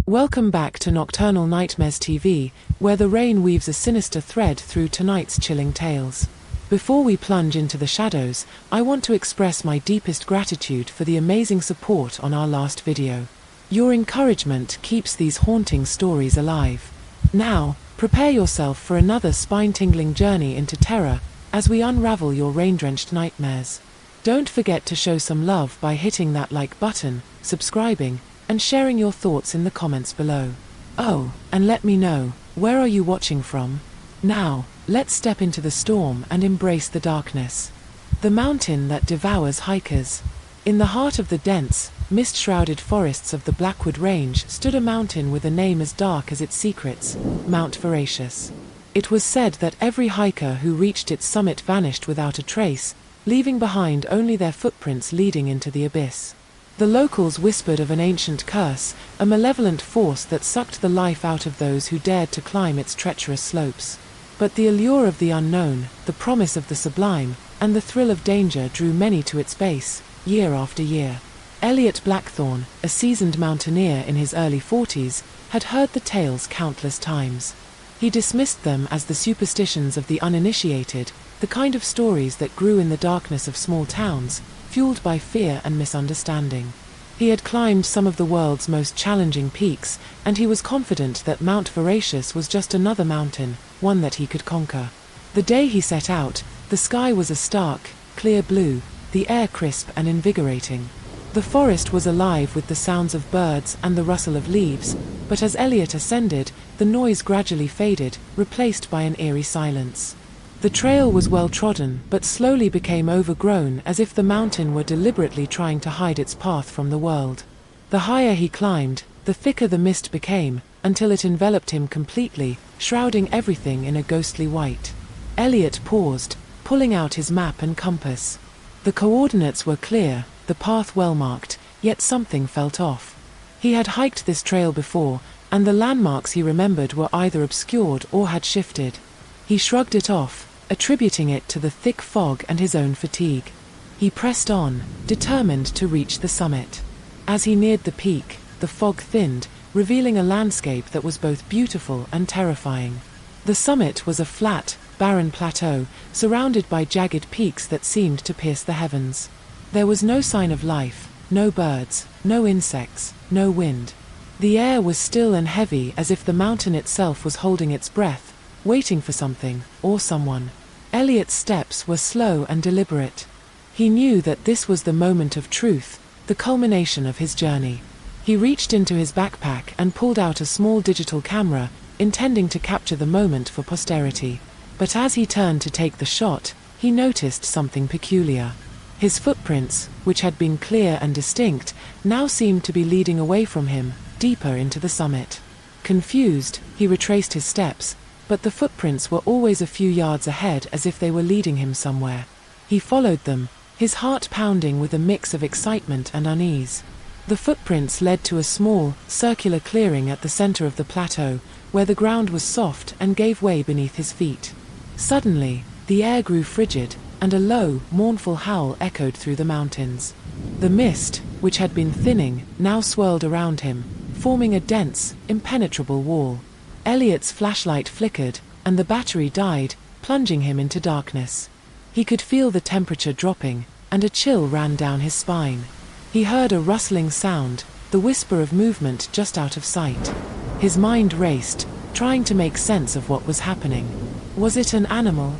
Welcome back to Nocturnal Nightmares TV, where the rain weaves a sinister thread through tonight's chilling tales. Before we plunge into the shadows, I want to express my deepest gratitude for the amazing support on our last video. Your encouragement keeps these haunting stories alive. Now, prepare yourself for another spine-tingling journey into terror as we unravel your rain-drenched nightmares. Don't forget to show some love by hitting that like button, subscribing, and sharing your thoughts in the comments below. Oh, and let me know, where are you watching from? Now, let's step into the storm and embrace the darkness. The mountain that devours hikers. In the heart of the dense, mist-shrouded forests of the Blackwood Range stood a mountain with a name as dark as its secrets, Mount Voracious. It was said that every hiker who reached its summit vanished without a trace, leaving behind only their footprints leading into the abyss. The locals whispered of an ancient curse, a malevolent force that sucked the life out of those who dared to climb its treacherous slopes. But the allure of the unknown, the promise of the sublime, and the thrill of danger drew many to its base, year after year. Elliot Blackthorne, a seasoned mountaineer in his early 40s, had heard the tales countless times. He dismissed them as the superstitions of the uninitiated, the kind of stories that grew in the darkness of small towns, fueled by fear and misunderstanding. He had climbed some of the world's most challenging peaks, and he was confident that Mount Voracious was just another mountain, one that he could conquer. The day he set out, the sky was a stark, clear blue, the air crisp and invigorating. The forest was alive with the sounds of birds and the rustle of leaves, but as Elliot ascended, the noise gradually faded, replaced by an eerie silence. The trail was well trodden, but slowly became overgrown, as if the mountain were deliberately trying to hide its path from the world. The higher he climbed, the thicker the mist became, until it enveloped him completely, shrouding everything in a ghostly white. Elliot paused, pulling out his map and compass. The coordinates were clear, the path well marked, yet something felt off. He had hiked this trail before, and the landmarks he remembered were either obscured or had shifted. He shrugged it off, attributing it to the thick fog and his own fatigue. He pressed on, determined to reach the summit. As he neared the peak, the fog thinned, revealing a landscape that was both beautiful and terrifying. The summit was a flat, barren plateau, surrounded by jagged peaks that seemed to pierce the heavens. There was no sign of life, no birds, no insects, no wind. The air was still and heavy, as if the mountain itself was holding its breath, waiting for something, or someone. Elliot's steps were slow and deliberate. He knew that this was the moment of truth, the culmination of his journey. He reached into his backpack and pulled out a small digital camera, intending to capture the moment for posterity. But as he turned to take the shot, he noticed something peculiar. His footprints, which had been clear and distinct, now seemed to be leading away from him, deeper into the summit. Confused, he retraced his steps, but the footprints were always a few yards ahead, as if they were leading him somewhere. He followed them, his heart pounding with a mix of excitement and unease. The footprints led to a small, circular clearing at the center of the plateau, where the ground was soft and gave way beneath his feet. Suddenly, the air grew frigid, and a low, mournful howl echoed through the mountains. The mist, which had been thinning, now swirled around him, forming a dense, impenetrable wall. Elliot's flashlight flickered, and the battery died, plunging him into darkness. He could feel the temperature dropping, and a chill ran down his spine. He heard a rustling sound, the whisper of movement just out of sight. His mind raced, trying to make sense of what was happening. Was it an animal?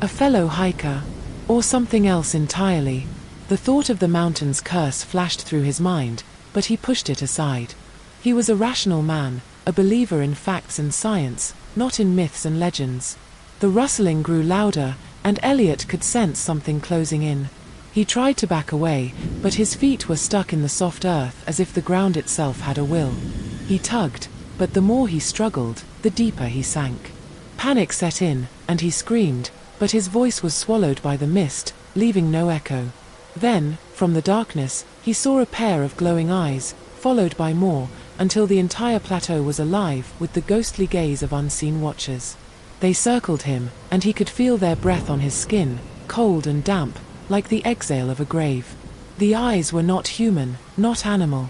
A fellow hiker? Or something else entirely? The thought of the mountain's curse flashed through his mind, but he pushed it aside. He was a rational man, a believer in facts and science, not in myths and legends. The rustling grew louder, and Elliot could sense something closing in. He tried to back away, but his feet were stuck in the soft earth as if the ground itself had a will. He tugged, but the more he struggled, the deeper he sank. Panic set in, and he screamed, but his voice was swallowed by the mist, leaving no echo. Then, from the darkness, he saw a pair of glowing eyes, followed by more, until the entire plateau was alive with the ghostly gaze of unseen watchers. They circled him, and he could feel their breath on his skin, cold and damp, like the exhale of a grave. The eyes were not human, not animal.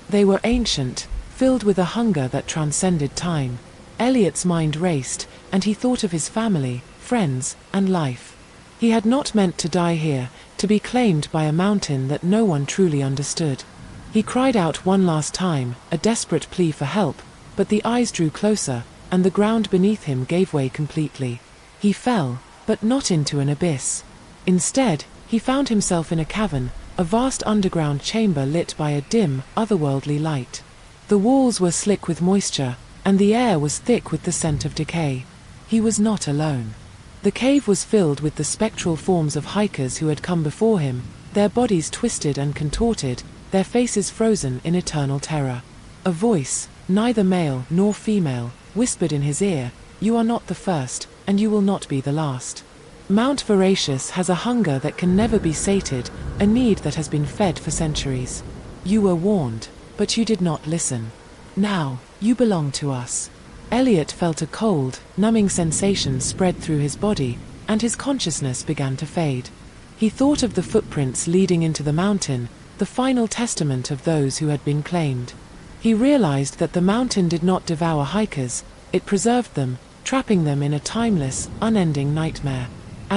They were ancient, filled with a hunger that transcended time. Elliot's mind raced, and he thought of his family, friends, and life. He had not meant to die here, to be claimed by a mountain that no one truly understood. He cried out one last time, a desperate plea for help, but the eyes drew closer, and the ground beneath him gave way completely. He fell, but not into an abyss. Instead, he found himself in a cavern, a vast underground chamber lit by a dim, otherworldly light. The walls were slick with moisture, and the air was thick with the scent of decay. He was not alone. The cave was filled with the spectral forms of hikers who had come before him, their bodies twisted and contorted, their faces frozen in eternal terror. A voice, neither male nor female, whispered in his ear, "You are not the first, and you will not be the last." Mount Voracious has a hunger that can never be sated, a need that has been fed for centuries. You were warned, but you did not listen. Now, you belong to us. Elliot felt a cold, numbing sensation spread through his body, and his consciousness began to fade. He thought of the footprints leading into the mountain, the final testament of those who had been claimed. He realized that the mountain did not devour hikers, it preserved them, trapping them in a timeless, unending nightmare.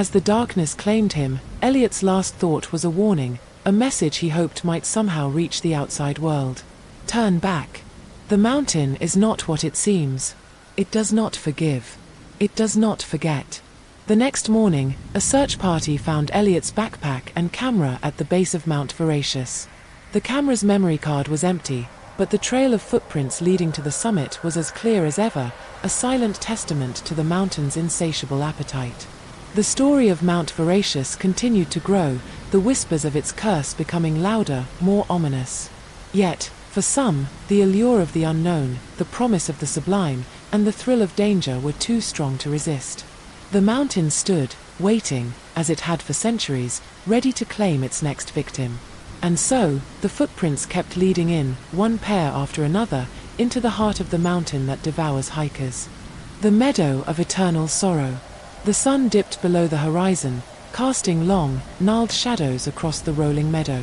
As the darkness claimed him, Elliot's last thought was a warning, a message he hoped might somehow reach the outside world. Turn back. The mountain is not what it seems. It does not forgive. It does not forget. The next morning, a search party found Elliot's backpack and camera at the base of Mount Voracious. The camera's memory card was empty, but the trail of footprints leading to the summit was as clear as ever, a silent testament to the mountain's insatiable appetite. The story of Mount Voracious continued to grow, the whispers of its curse becoming louder, more ominous. Yet, for some, the allure of the unknown, the promise of the sublime, and the thrill of danger were too strong to resist. The mountain stood, waiting, as it had for centuries, ready to claim its next victim. And so, the footprints kept leading in, one pair after another, into the heart of the mountain that devours hikers. The meadow of eternal sorrow. The sun dipped below the horizon, casting long, gnarled shadows across the rolling meadow.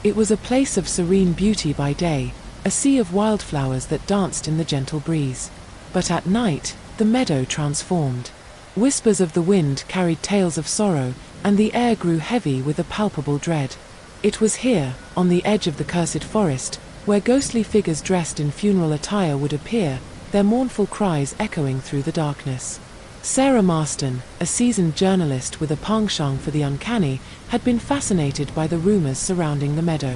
It was a place of serene beauty by day, a sea of wildflowers that danced in the gentle breeze. But at night, the meadow transformed. Whispers of the wind carried tales of sorrow, and the air grew heavy with a palpable dread. It was here, on the edge of the cursed forest, where ghostly figures dressed in funeral attire would appear, their mournful cries echoing through the darkness. Sarah Marston, a seasoned journalist with a penchant for the uncanny, had been fascinated by the rumors surrounding the meadow.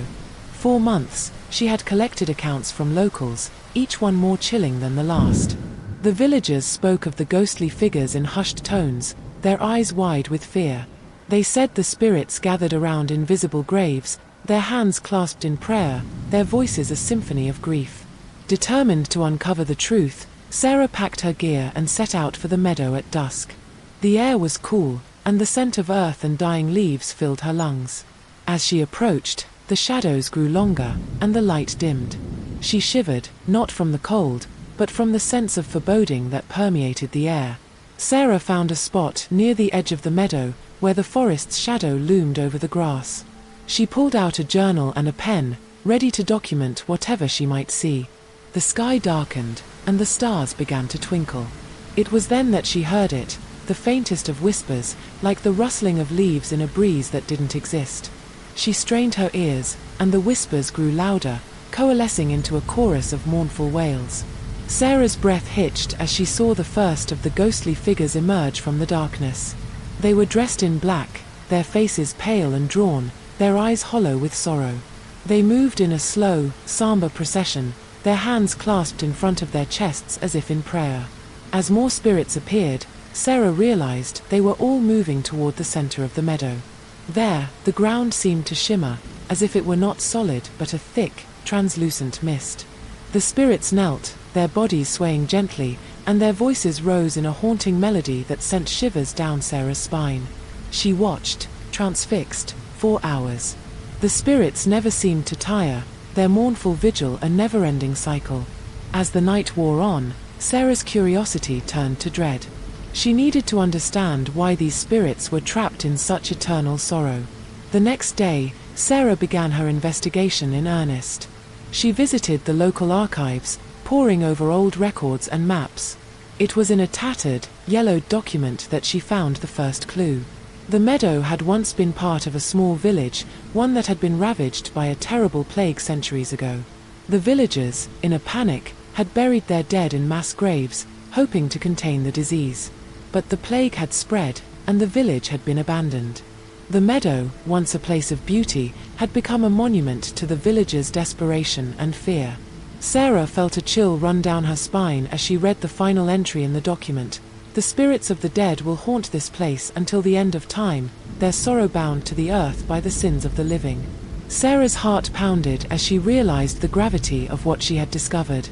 For months, she had collected accounts from locals, each one more chilling than the last. The villagers spoke of the ghostly figures in hushed tones, their eyes wide with fear. They said the spirits gathered around invisible graves, their hands clasped in prayer, their voices a symphony of grief. Determined to uncover the truth, Sarah packed her gear and set out for the meadow at dusk. The air was cool, and the scent of earth and dying leaves filled her lungs. As she approached, the shadows grew longer, and the light dimmed. She shivered, not from the cold, but from the sense of foreboding that permeated the air. Sarah found a spot near the edge of the meadow, where the forest's shadow loomed over the grass. She pulled out a journal and a pen, ready to document whatever she might see. The sky darkened, and the stars began to twinkle. It was then that she heard it, the faintest of whispers, like the rustling of leaves in a breeze that didn't exist. She strained her ears, and the whispers grew louder, coalescing into a chorus of mournful wails. Sarah's breath hitched as she saw the first of the ghostly figures emerge from the darkness. They were dressed in black, their faces pale and drawn, their eyes hollow with sorrow. They moved in a slow, somber procession, their hands clasped in front of their chests as if in prayer. As more spirits appeared, Sarah realized they were all moving toward the center of the meadow. There, the ground seemed to shimmer, as if it were not solid but a thick, translucent mist. The spirits knelt, their bodies swaying gently, and their voices rose in a haunting melody that sent shivers down Sarah's spine. She watched, transfixed, for hours. The spirits never seemed to tire, their mournful vigil a never-ending cycle. As the night wore on, Sarah's curiosity turned to dread. She needed to understand why these spirits were trapped in such eternal sorrow. The next day, Sarah began her investigation in earnest. She visited the local archives, poring over old records and maps. It was in a tattered, yellowed document that she found the first clue. The meadow had once been part of a small village, one that had been ravaged by a terrible plague centuries ago. The villagers, in a panic, had buried their dead in mass graves, hoping to contain the disease. But the plague had spread, and the village had been abandoned. The meadow, once a place of beauty, had become a monument to the villagers' desperation and fear. Sarah felt a chill run down her spine as she read the final entry in the document. The spirits of the dead will haunt this place until the end of time, their sorrow bound to the earth by the sins of the living. Sarah's heart pounded as she realized the gravity of what she had discovered.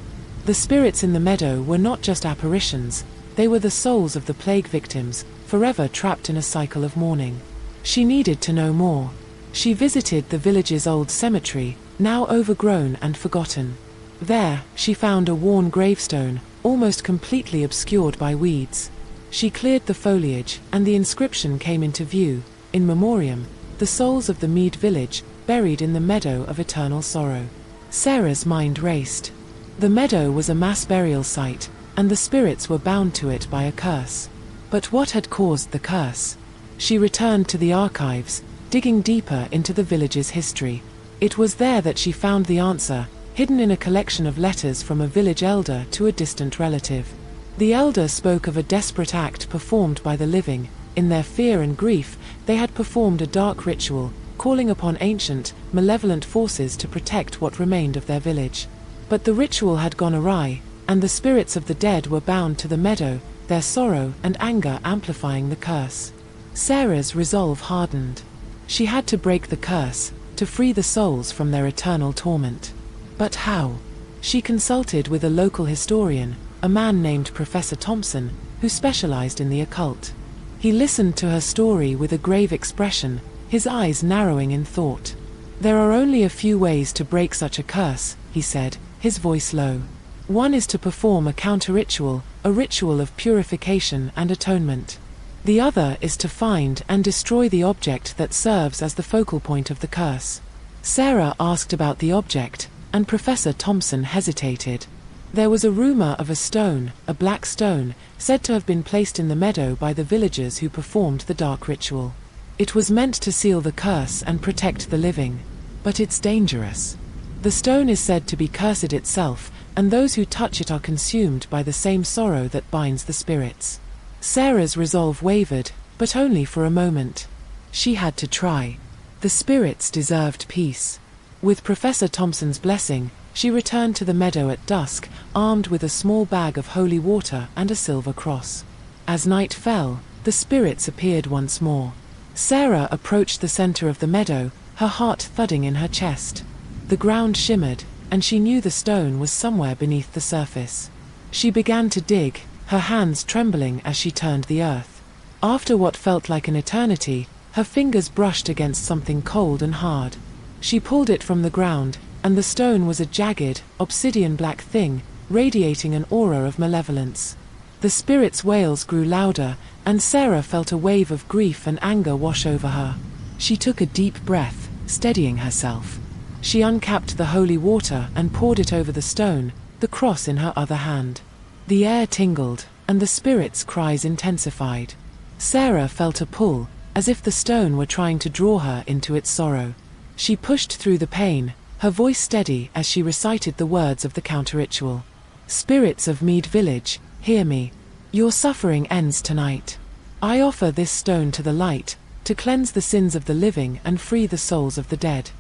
The spirits in the meadow were not just apparitions, they were the souls of the plague victims, forever trapped in a cycle of mourning. She needed to know more. She visited the village's old cemetery, now overgrown and forgotten. There, she found a worn gravestone, almost completely obscured by weeds. She cleared the foliage, and the inscription came into view, in memoriam, the souls of the Mead village, buried in the meadow of eternal sorrow. Sarah's mind raced. The meadow was a mass burial site, and the spirits were bound to it by a curse. But what had caused the curse? She returned to the archives, digging deeper into the village's history. It was there that she found the answer, hidden in a collection of letters from a village elder to a distant relative. The elder spoke of a desperate act performed by the living. In their fear and grief, they had performed a dark ritual, calling upon ancient, malevolent forces to protect what remained of their village. But the ritual had gone awry, and the spirits of the dead were bound to the meadow, their sorrow and anger amplifying the curse. Sarah's resolve hardened. She had to break the curse, to free the souls from their eternal torment. But how? She consulted with a local historian, a man named Professor Thompson, who specialized in the occult. He listened to her story with a grave expression, his eyes narrowing in thought. "There are only a few ways to break such a curse," he said, his voice low. "One is to perform a counter-ritual, a ritual of purification and atonement. The other is to find and destroy the object that serves as the focal point of the curse." Sarah asked about the object, and Professor Thompson hesitated. There was a rumor of a stone, a black stone, said to have been placed in the meadow by the villagers who performed the dark ritual. It was meant to seal the curse and protect the living. But it's dangerous. The stone is said to be cursed itself, and those who touch it are consumed by the same sorrow that binds the spirits. Sarah's resolve wavered, but only for a moment. She had to try. The spirits deserved peace. With Professor Thompson's blessing, she returned to the meadow at dusk, armed with a small bag of holy water and a silver cross. As night fell, the spirits appeared once more. Sarah approached the center of the meadow, her heart thudding in her chest. The ground shimmered, and she knew the stone was somewhere beneath the surface. She began to dig, her hands trembling as she turned the earth. After what felt like an eternity, her fingers brushed against something cold and hard. She pulled it from the ground, and the stone was a jagged, obsidian-black thing, radiating an aura of malevolence. The spirit's wails grew louder, and Sarah felt a wave of grief and anger wash over her. She took a deep breath, steadying herself. She uncapped the holy water and poured it over the stone, the cross in her other hand. The air tingled, and the spirit's cries intensified. Sarah felt a pull, as if the stone were trying to draw her into its sorrow. She pushed through the pain, her voice steady as she recited the words of the counter-ritual. "Spirits of Mead Village, hear me. Your suffering ends tonight. I offer this stone to the light, to cleanse the sins of the living and free the souls of the dead."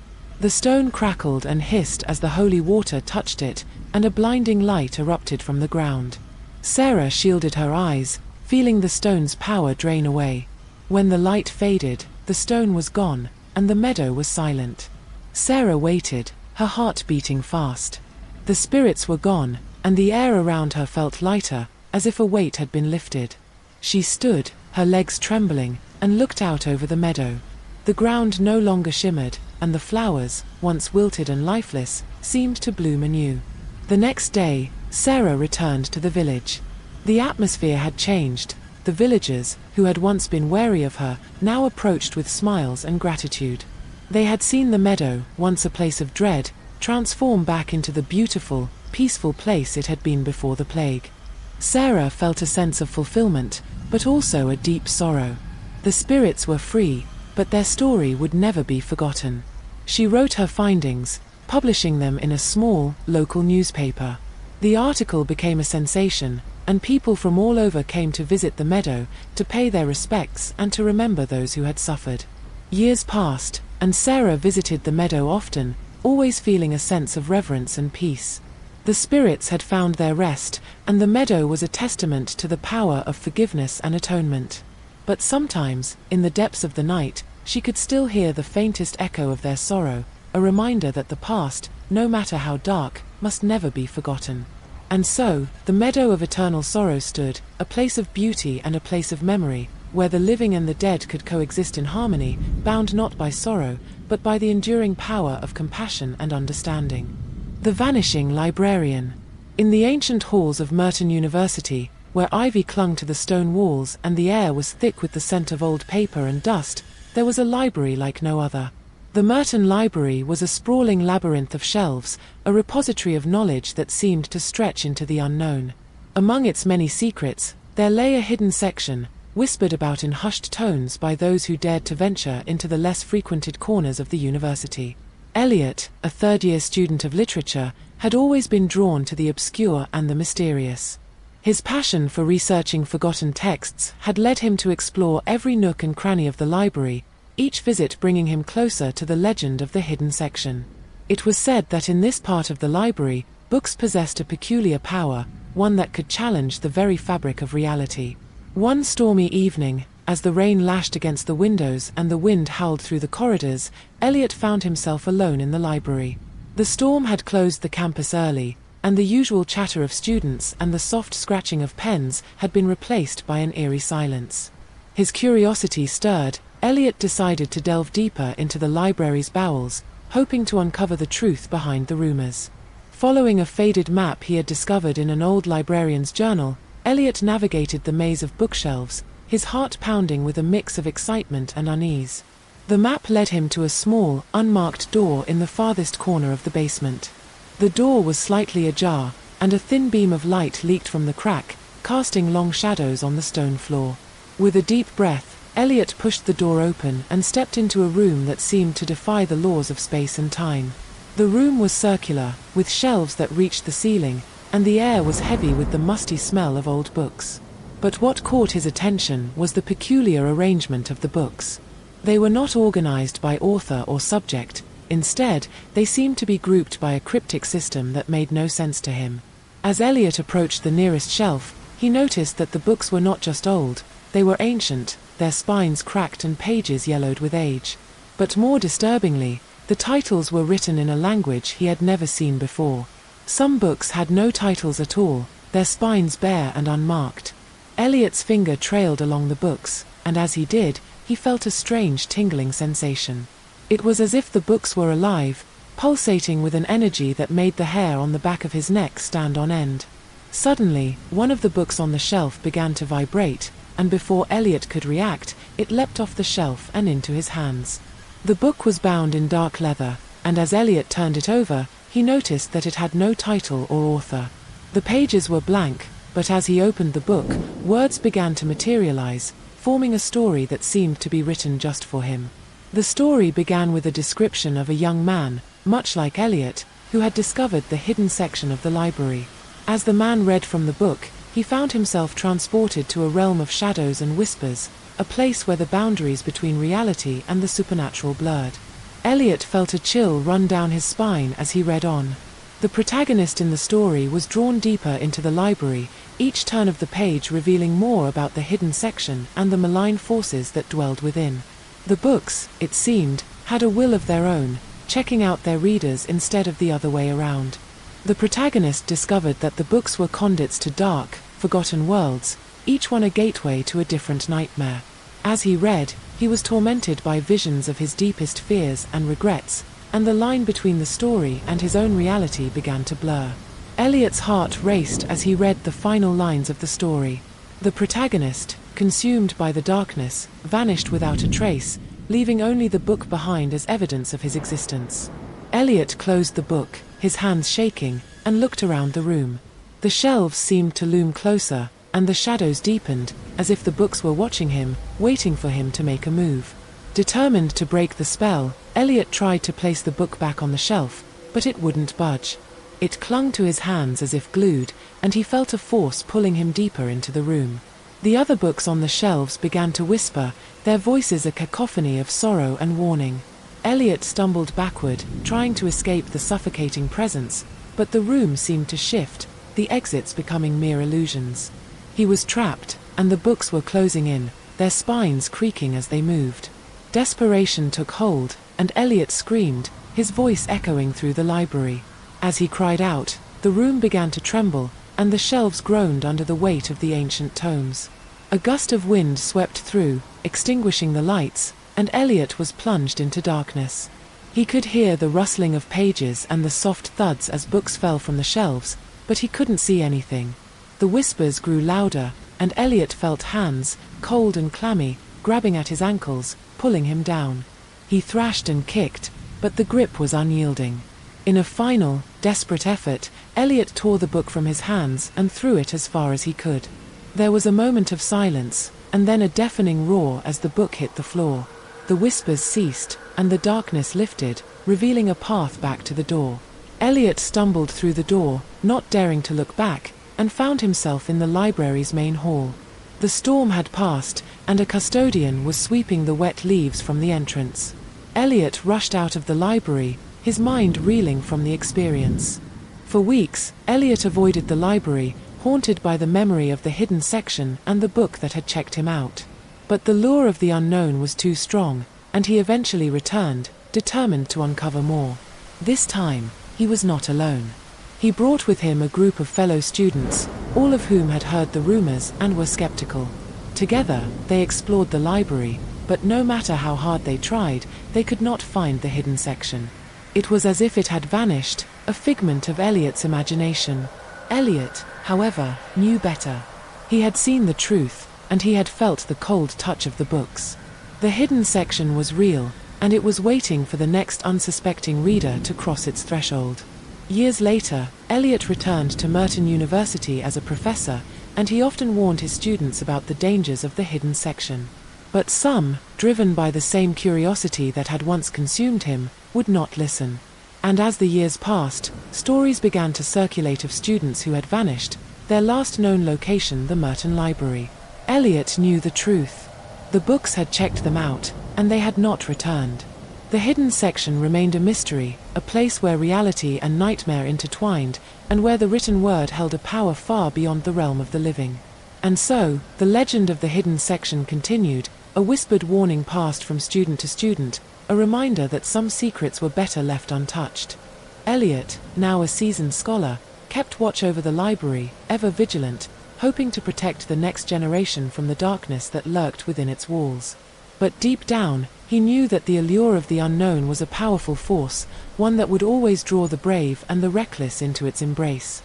The stone crackled and hissed as the holy water touched it, and a blinding light erupted from the ground. Sarah shielded her eyes, feeling the stone's power drain away. When the light faded, the stone was gone, and the meadow was silent. Sarah waited, her heart beating fast. The spirits were gone, and the air around her felt lighter, as if a weight had been lifted. She stood, her legs trembling, and looked out over the meadow. The ground no longer shimmered, and the flowers, once wilted and lifeless, seemed to bloom anew. The next day, Sarah returned to the village. The atmosphere had changed. The villagers, who had once been wary of her, now approached with smiles and gratitude. They had seen the meadow, once a place of dread, transform back into the beautiful, peaceful place it had been before the plague. Sarah felt a sense of fulfillment, but also a deep sorrow. The spirits were free, but their story would never be forgotten. She wrote her findings, publishing them in a small, local newspaper. The article became a sensation, and people from all over came to visit the meadow, to pay their respects and to remember those who had suffered. Years passed, and Sarah visited the meadow often, always feeling a sense of reverence and peace. The spirits had found their rest, and the meadow was a testament to the power of forgiveness and atonement. But sometimes, in the depths of the night, she could still hear the faintest echo of their sorrow, a reminder that the past, no matter how dark, must never be forgotten. And so, the meadow of eternal sorrow stood, a place of beauty and a place of memory, where the living and the dead could coexist in harmony, bound not by sorrow, but by the enduring power of compassion and understanding. The Vanishing Librarian. In the ancient halls of Merton University, where ivy clung to the stone walls and the air was thick with the scent of old paper and dust, there was a library like no other. The Merton Library was a sprawling labyrinth of shelves, a repository of knowledge that seemed to stretch into the unknown. Among its many secrets, there lay a hidden section, whispered about in hushed tones by those who dared to venture into the less frequented corners of the university. Eliot, a third-year student of literature, had always been drawn to the obscure and the mysterious. His passion for researching forgotten texts had led him to explore every nook and cranny of the library, each visit bringing him closer to the legend of the hidden section. It was said that in this part of the library, books possessed a peculiar power, one that could challenge the very fabric of reality. One stormy evening, as the rain lashed against the windows and the wind howled through the corridors, Eliot found himself alone in the library. The storm had closed the campus early, and the usual chatter of students and the soft scratching of pens had been replaced by an eerie silence. His curiosity stirred, Eliot decided to delve deeper into the library's bowels, hoping to uncover the truth behind the rumors. Following a faded map he had discovered in an old librarian's journal, Eliot navigated the maze of bookshelves, his heart pounding with a mix of excitement and unease. The map led him to a small, unmarked door in the farthest corner of the basement. The door was slightly ajar, and a thin beam of light leaked from the crack, casting long shadows on the stone floor. With a deep breath, Eliot pushed the door open and stepped into a room that seemed to defy the laws of space and time. The room was circular, with shelves that reached the ceiling, and the air was heavy with the musty smell of old books. But what caught his attention was the peculiar arrangement of the books. They were not organized by author or subject. Instead, they seemed to be grouped by a cryptic system that made no sense to him. As Eliot approached the nearest shelf, he noticed that the books were not just old, they were ancient, their spines cracked and pages yellowed with age. But more disturbingly, the titles were written in a language he had never seen before. Some books had no titles at all, their spines bare and unmarked. Eliot's finger trailed along the books, and as he did, he felt a strange tingling sensation. It was as if the books were alive, pulsating with an energy that made the hair on the back of his neck stand on end. Suddenly, one of the books on the shelf began to vibrate, and before Eliot could react, it leapt off the shelf and into his hands. The book was bound in dark leather, and as Eliot turned it over, he noticed that it had no title or author. The pages were blank, but as he opened the book, words began to materialize, forming a story that seemed to be written just for him. The story began with a description of a young man, much like Eliot, who had discovered the hidden section of the library. As the man read from the book, he found himself transported to a realm of shadows and whispers, a place where the boundaries between reality and the supernatural blurred. Eliot felt a chill run down his spine as he read on. The protagonist in the story was drawn deeper into the library, each turn of the page revealing more about the hidden section and the malign forces that dwelled within. The books, it seemed, had a will of their own, checking out their readers instead of the other way around. The protagonist discovered that the books were conduits to dark, forgotten worlds, each one a gateway to a different nightmare. As he read, he was tormented by visions of his deepest fears and regrets, and the line between the story and his own reality began to blur. Eliot's heart raced as he read the final lines of the story. The protagonist, consumed by the darkness, vanished without a trace, leaving only the book behind as evidence of his existence. Elliot closed the book, his hands shaking, and looked around the room. The shelves seemed to loom closer, and the shadows deepened, as if the books were watching him, waiting for him to make a move. Determined to break the spell, Elliot tried to place the book back on the shelf, but it wouldn't budge. It clung to his hands as if glued, and he felt a force pulling him deeper into the room. The other books on the shelves began to whisper, their voices a cacophony of sorrow and warning. Elliot stumbled backward, trying to escape the suffocating presence, but the room seemed to shift, the exits becoming mere illusions. He was trapped, and the books were closing in, their spines creaking as they moved. Desperation took hold, and Elliot screamed, his voice echoing through the library. As he cried out, the room began to tremble, and the shelves groaned under the weight of the ancient tomes. A gust of wind swept through, extinguishing the lights, and Elliot was plunged into darkness. He could hear the rustling of pages and the soft thuds as books fell from the shelves, but he couldn't see anything. The whispers grew louder, and Elliot felt hands, cold and clammy, grabbing at his ankles, pulling him down. He thrashed and kicked, but the grip was unyielding. In a final, desperate effort, Elliot tore the book from his hands and threw it as far as he could. There was a moment of silence, and then a deafening roar as the book hit the floor. The whispers ceased, and the darkness lifted, revealing a path back to the door. Elliot stumbled through the door, not daring to look back, and found himself in the library's main hall. The storm had passed, and a custodian was sweeping the wet leaves from the entrance. Elliot rushed out of the library, his mind reeling from the experience. For weeks, Elliot avoided the library, haunted by the memory of the hidden section and the book that had checked him out. But the lure of the unknown was too strong, and he eventually returned, determined to uncover more. This time, he was not alone. He brought with him a group of fellow students, all of whom had heard the rumors and were skeptical. Together, they explored the library, but no matter how hard they tried, they could not find the hidden section. It was as if it had vanished, a figment of Elliot's imagination. Elliot, however, knew better. He had seen the truth, and he had felt the cold touch of the books. The hidden section was real, and it was waiting for the next unsuspecting reader to cross its threshold. Years later, Elliot returned to Merton University as a professor, and he often warned his students about the dangers of the hidden section. But some, driven by the same curiosity that had once consumed him, would not listen. And as the years passed, stories began to circulate of students who had vanished, their last known location the Merton Library. Elliot knew the truth. The books had checked them out, and they had not returned. The hidden section remained a mystery, a place where reality and nightmare intertwined, and where the written word held a power far beyond the realm of the living. And so, the legend of the hidden section continued, a whispered warning passed from student to student, a reminder that some secrets were better left untouched. Elliot, now a seasoned scholar, kept watch over the library, ever vigilant, hoping to protect the next generation from the darkness that lurked within its walls. But deep down, he knew that the allure of the unknown was a powerful force, one that would always draw the brave and the reckless into its embrace.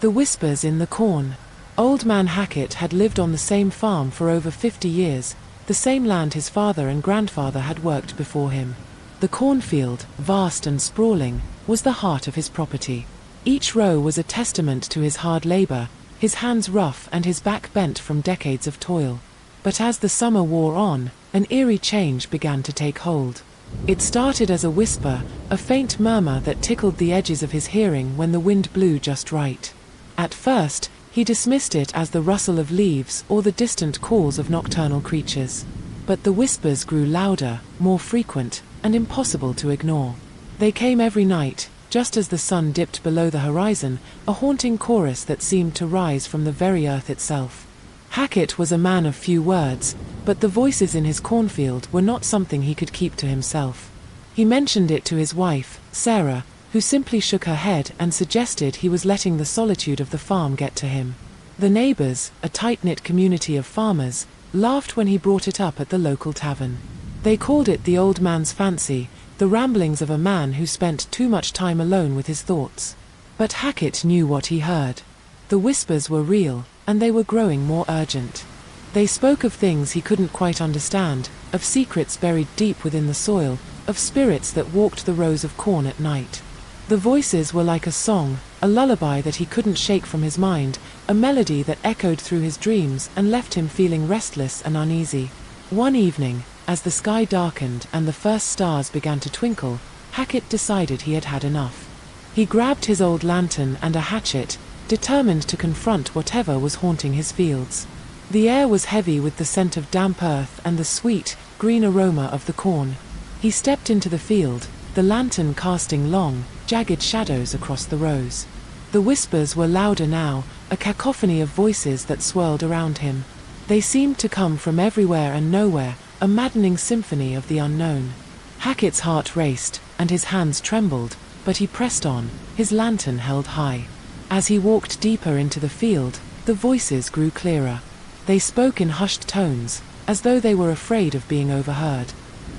The whispers in the corn. Old Man Hackett had lived on the same farm for over 50 years, the same land his father and grandfather had worked before him. The cornfield, vast and sprawling, was the heart of his property. Each row was a testament to his hard labor, his hands rough and his back bent from decades of toil. But as the summer wore on, an eerie change began to take hold. It started as a whisper, a faint murmur that tickled the edges of his hearing when the wind blew just right. At first, he dismissed it as the rustle of leaves or the distant calls of nocturnal creatures. But the whispers grew louder, more frequent, and impossible to ignore. They came every night, just as the sun dipped below the horizon, a haunting chorus that seemed to rise from the very earth itself. Hackett was a man of few words, but the voices in his cornfield were not something he could keep to himself. He mentioned it to his wife, Sarah, who simply shook her head and suggested he was letting the solitude of the farm get to him. The neighbors, a tight-knit community of farmers, laughed when he brought it up at the local tavern. They called it the old man's fancy, the ramblings of a man who spent too much time alone with his thoughts. But Hackett knew what he heard. The whispers were real, and they were growing more urgent. They spoke of things he couldn't quite understand, of secrets buried deep within the soil, of spirits that walked the rows of corn at night. The voices were like a song, a lullaby that he couldn't shake from his mind, a melody that echoed through his dreams and left him feeling restless and uneasy. One evening, as the sky darkened and the first stars began to twinkle, Hackett decided he had had enough. He grabbed his old lantern and a hatchet, determined to confront whatever was haunting his fields. The air was heavy with the scent of damp earth and the sweet, green aroma of the corn. He stepped into the field, the lantern casting long, jagged shadows across the rows. The whispers were louder now, a cacophony of voices that swirled around him. They seemed to come from everywhere and nowhere, a maddening symphony of the unknown. Hackett's heart raced, and his hands trembled, but he pressed on, his lantern held high. As he walked deeper into the field, the voices grew clearer. They spoke in hushed tones, as though they were afraid of being overheard.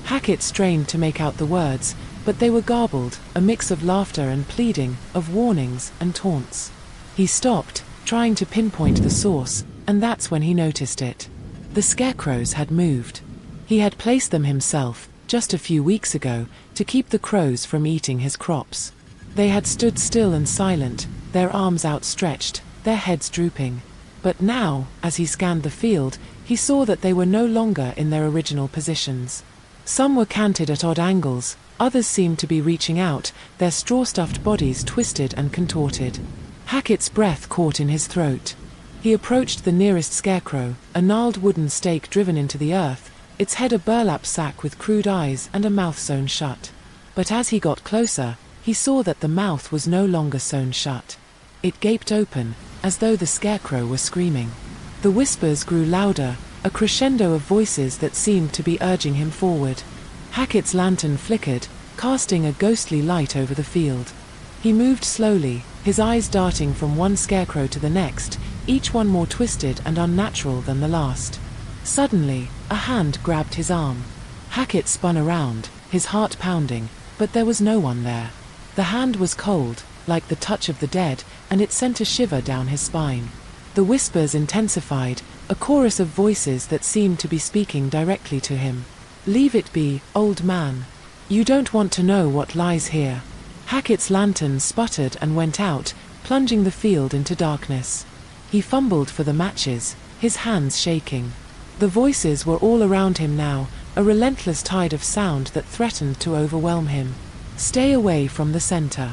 Hackett strained to make out the words, but they were garbled, a mix of laughter and pleading, of warnings and taunts. He stopped, trying to pinpoint the source, and that's when he noticed it. The scarecrows had moved. He had placed them himself, just a few weeks ago, to keep the crows from eating his crops. They had stood still and silent, their arms outstretched, their heads drooping. But now, as he scanned the field, he saw that they were no longer in their original positions. Some were canted at odd angles, others seemed to be reaching out, their straw-stuffed bodies twisted and contorted. Hackett's breath caught in his throat. He approached the nearest scarecrow, a gnarled wooden stake driven into the earth, its head a burlap sack with crude eyes and a mouth sewn shut. But as he got closer, he saw that the mouth was no longer sewn shut. It gaped open, as though the scarecrow were screaming. The whispers grew louder, a crescendo of voices that seemed to be urging him forward. Hackett's lantern flickered, casting a ghostly light over the field. He moved slowly, his eyes darting from one scarecrow to the next, each one more twisted and unnatural than the last. Suddenly, a hand grabbed his arm. Hackett spun around, his heart pounding, but there was no one there. The hand was cold, like the touch of the dead, and it sent a shiver down his spine. The whispers intensified, a chorus of voices that seemed to be speaking directly to him. "Leave it be, old man. You don't want to know what lies here." Hackett's lantern sputtered and went out, plunging the field into darkness. He fumbled for the matches, his hands shaking. The voices were all around him now, a relentless tide of sound that threatened to overwhelm him. Stay away from the center.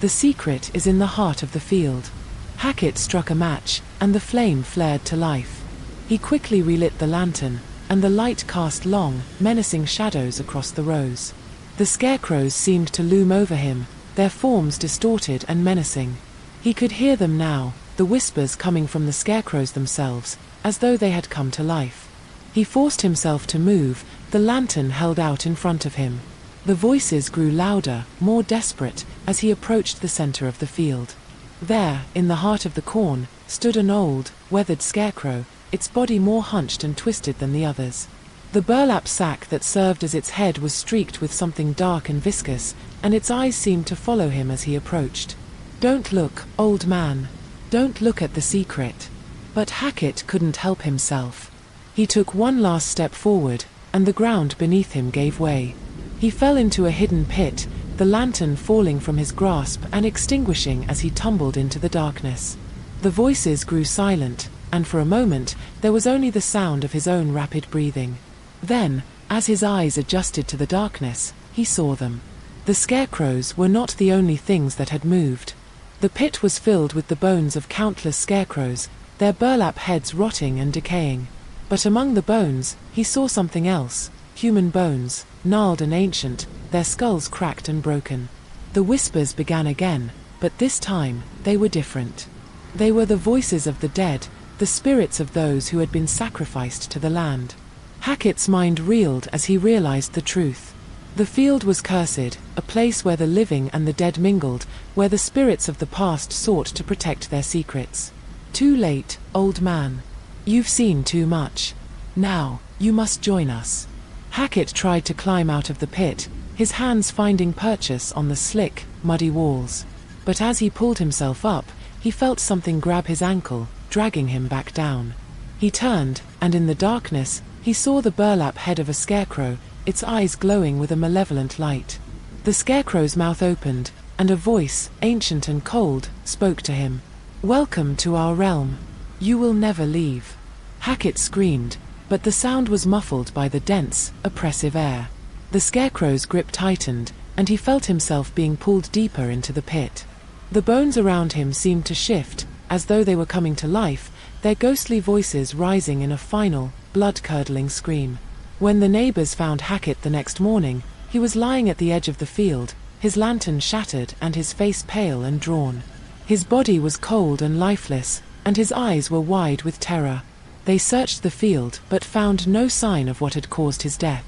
The secret is in the heart of the field. Hackett struck a match, and the flame flared to life. He quickly relit the lantern, and the light cast long, menacing shadows across the rows. The scarecrows seemed to loom over him, their forms distorted and menacing. He could hear them now, the whispers coming from the scarecrows themselves, as though they had come to life. He forced himself to move, the lantern held out in front of him. The voices grew louder, more desperate, as he approached the center of the field. There, in the heart of the corn, stood an old, weathered scarecrow, its body more hunched and twisted than the others. The burlap sack that served as its head was streaked with something dark and viscous, and its eyes seemed to follow him as he approached. "Don't look, old man. Don't look at the secret." But Hackett couldn't help himself. He took one last step forward, and the ground beneath him gave way. He fell into a hidden pit, the lantern falling from his grasp and extinguishing as he tumbled into the darkness. The voices grew silent, and for a moment there was only the sound of his own rapid breathing. Then, as his eyes adjusted to the darkness, he saw them. The scarecrows were not the only things that had moved. The pit was filled with the bones of countless scarecrows, their burlap heads rotting and decaying. But among the bones, he saw something else, human bones, gnarled and ancient, their skulls cracked and broken. The whispers began again, but this time, they were different. They were the voices of the dead, the spirits of those who had been sacrificed to the land. Hackett's mind reeled as he realized the truth. The field was cursed, a place where the living and the dead mingled, where the spirits of the past sought to protect their secrets. "Too late, old man. You've seen too much. Now, you must join us." Hackett tried to climb out of the pit, his hands finding purchase on the slick, muddy walls. But as he pulled himself up, he felt something grab his ankle, dragging him back down. He turned, and in the darkness, he saw the burlap head of a scarecrow, its eyes glowing with a malevolent light. The scarecrow's mouth opened, and a voice, ancient and cold, spoke to him. "Welcome to our realm. You will never leave." Hackett screamed, but the sound was muffled by the dense, oppressive air. The scarecrow's grip tightened, and he felt himself being pulled deeper into the pit. The bones around him seemed to shift, as though they were coming to life, their ghostly voices rising in a final, blood-curdling scream. When the neighbors found Hackett the next morning, he was lying at the edge of the field, his lantern shattered and his face pale and drawn. His body was cold and lifeless, and his eyes were wide with terror. They searched the field but found no sign of what had caused his death.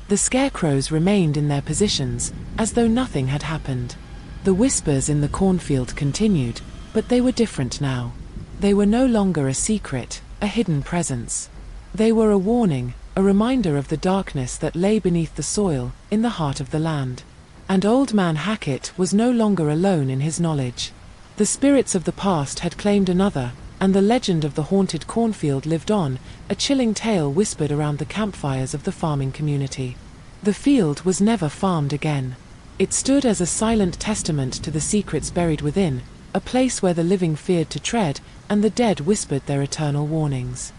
The scarecrows remained in their positions, as though nothing had happened. The whispers in the cornfield continued, but they were different now. They were no longer a secret, a hidden presence. They were a warning, a reminder of the darkness that lay beneath the soil, in the heart of the land. And Old Man Hackett was no longer alone in his knowledge. The spirits of the past had claimed another, and the legend of the haunted cornfield lived on, a chilling tale whispered around the campfires of the farming community. The field was never farmed again. It stood as a silent testament to the secrets buried within, a place where the living feared to tread, and the dead whispered their eternal warnings.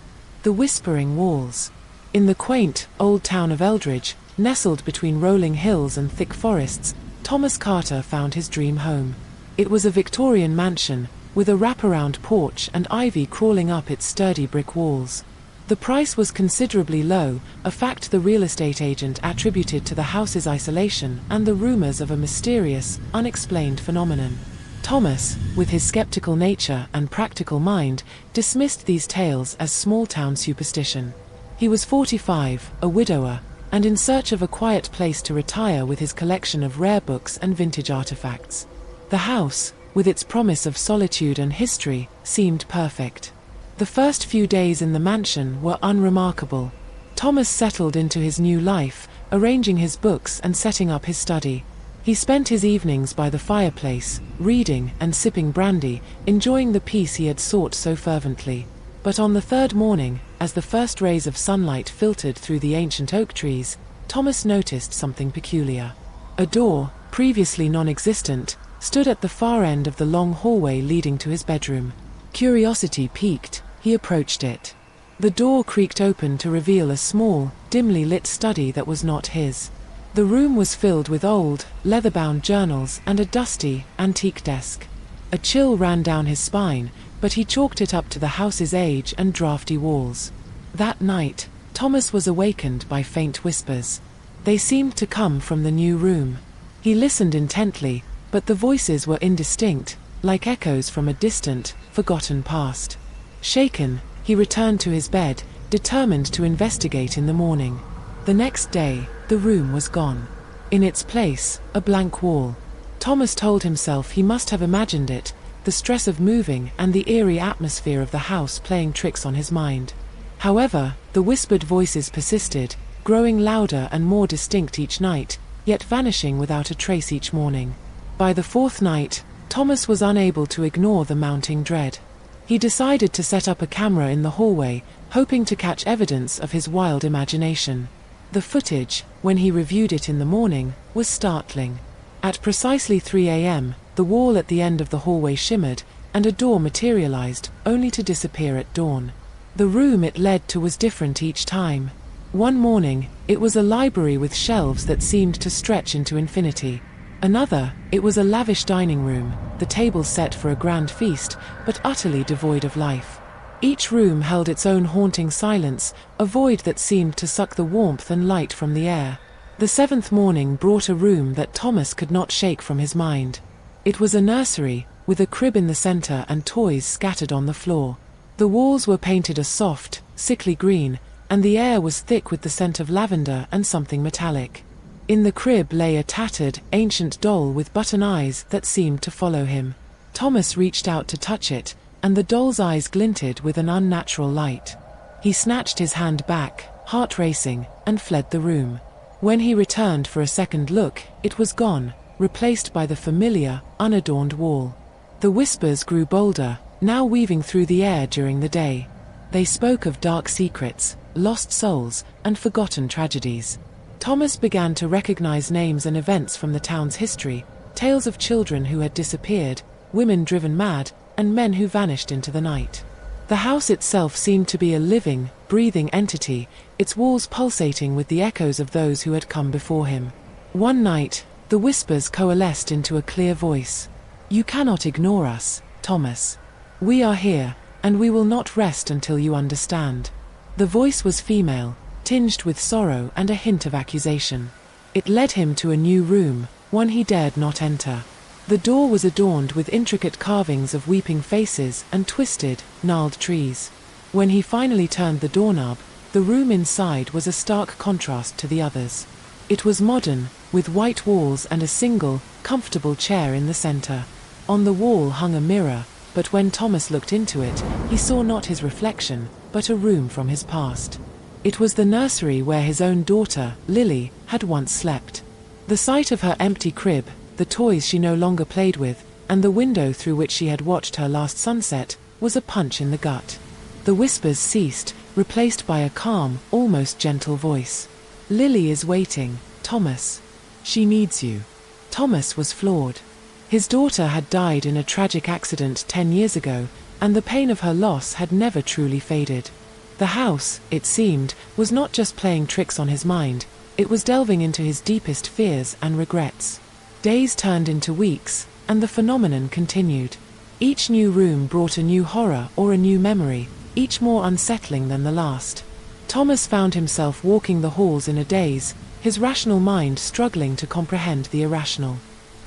The Whispering Walls. In the quaint, old town of Eldridge, nestled between rolling hills and thick forests, Thomas Carter found his dream home. It was a Victorian mansion, with a wraparound porch and ivy crawling up its sturdy brick walls. The price was considerably low, a fact the real estate agent attributed to the house's isolation and the rumors of a mysterious, unexplained phenomenon. Thomas, with his skeptical nature and practical mind, dismissed these tales as small-town superstition. He was 45, a widower, and in search of a quiet place to retire with his collection of rare books and vintage artifacts. The house, with its promise of solitude and history, seemed perfect. The first few days in the mansion were unremarkable. Thomas settled into his new life, arranging his books and setting up his study. He spent his evenings by the fireplace, reading and sipping brandy, enjoying the peace he had sought so fervently. But on the third morning, as the first rays of sunlight filtered through the ancient oak trees, Thomas noticed something peculiar. A door, previously non-existent, stood at the far end of the long hallway leading to his bedroom. Curiosity piqued, he approached it. The door creaked open to reveal a small, dimly lit study that was not his. The room was filled with old, leather-bound journals and a dusty, antique desk. A chill ran down his spine, but he chalked it up to the house's age and drafty walls. That night, Thomas was awakened by faint whispers. They seemed to come from the new room. He listened intently, but the voices were indistinct, like echoes from a distant, forgotten past. Shaken, he returned to his bed, determined to investigate in the morning. The next day, the room was gone. In its place, a blank wall. Thomas told himself he must have imagined it, the stress of moving and the eerie atmosphere of the house playing tricks on his mind. However, the whispered voices persisted, growing louder and more distinct each night, yet vanishing without a trace each morning. By the fourth night, Thomas was unable to ignore the mounting dread. He decided to set up a camera in the hallway, hoping to catch evidence of his wild imagination. The footage, when he reviewed it in the morning, was startling. At precisely 3 a.m., the wall at the end of the hallway shimmered, and a door materialized, only to disappear at dawn. The room it led to was different each time. One morning, it was a library with shelves that seemed to stretch into infinity. Another, it was a lavish dining room, the tables set for a grand feast, but utterly devoid of life. Each room held its own haunting silence, a void that seemed to suck the warmth and light from the air. The seventh morning brought a room that Thomas could not shake from his mind. It was a nursery, with a crib in the center and toys scattered on the floor. The walls were painted a soft, sickly green, and the air was thick with the scent of lavender and something metallic. In the crib lay a tattered, ancient doll with button eyes that seemed to follow him. Thomas reached out to touch it, and the doll's eyes glinted with an unnatural light. He snatched his hand back, heart racing, and fled the room. When he returned for a second look, it was gone, replaced by the familiar, unadorned wall. The whispers grew bolder, now weaving through the air during the day. They spoke of dark secrets, lost souls, and forgotten tragedies. Thomas began to recognize names and events from the town's history, tales of children who had disappeared, women driven mad, and men who vanished into the night. The house itself seemed to be a living, breathing entity, its walls pulsating with the echoes of those who had come before him. One night, the whispers coalesced into a clear voice. "You cannot ignore us, Thomas. We are here, and we will not rest until you understand." The voice was female, tinged with sorrow and a hint of accusation. It led him to a new room, one he dared not enter. The door was adorned with intricate carvings of weeping faces and twisted, gnarled trees. When he finally turned the doorknob, the room inside was a stark contrast to the others. It was modern, with white walls and a single, comfortable chair in the center. On the wall hung a mirror, but when Thomas looked into it, he saw not his reflection, but a room from his past. It was the nursery where his own daughter, Lily, had once slept. The sight of her empty crib, the toys she no longer played with, and the window through which she had watched her last sunset, was a punch in the gut. The whispers ceased, replaced by a calm, almost gentle voice. "Lily is waiting, Thomas. She needs you." Thomas was floored. His daughter had died in a tragic accident 10 years ago, and the pain of her loss had never truly faded. The house, it seemed, was not just playing tricks on his mind, it was delving into his deepest fears and regrets. Days turned into weeks, and the phenomenon continued. Each new room brought a new horror or a new memory, each more unsettling than the last. Thomas found himself walking the halls in a daze, his rational mind struggling to comprehend the irrational.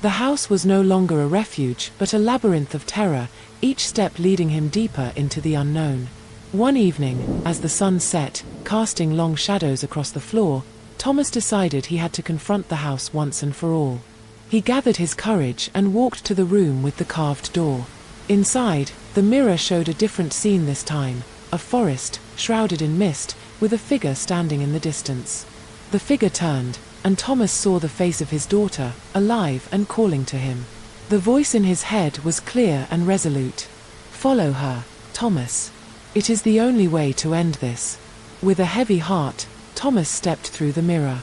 The house was no longer a refuge, but a labyrinth of terror, each step leading him deeper into the unknown. One evening, as the sun set, casting long shadows across the floor, Thomas decided he had to confront the house once and for all. He gathered his courage and walked to the room with the carved door. Inside, the mirror showed a different scene this time, a forest, shrouded in mist, with a figure standing in the distance. The figure turned, and Thomas saw the face of his daughter, alive and calling to him. The voice in his head was clear and resolute. "Follow her, Thomas. It is the only way to end this." With a heavy heart, Thomas stepped through the mirror.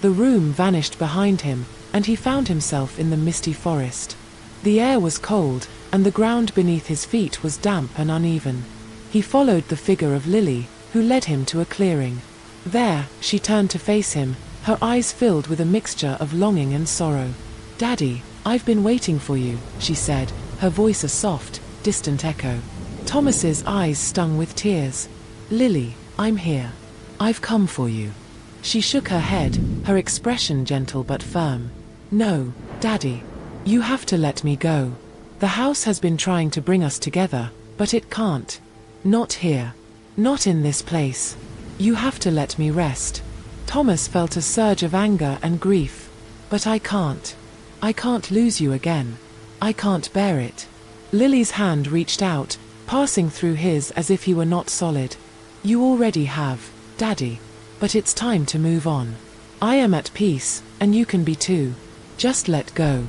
The room vanished behind him, and he found himself in the misty forest. The air was cold, and the ground beneath his feet was damp and uneven. He followed the figure of Lily, who led him to a clearing. There, she turned to face him, her eyes filled with a mixture of longing and sorrow. "Daddy, I've been waiting for you," she said, her voice a soft, distant echo. Thomas's eyes stung with tears. "Lily, I'm here. I've come for you." She shook her head, her expression gentle but firm. "No, Daddy. You have to let me go. The house has been trying to bring us together, but it can't. Not here. Not in this place. You have to let me rest." Thomas felt a surge of anger and grief. "But I can't. I can't lose you again. I can't bear it." Lily's hand reached out, passing through his as if he were not solid. "You already have, Daddy. But it's time to move on. I am at peace, and you can be too. Just let go."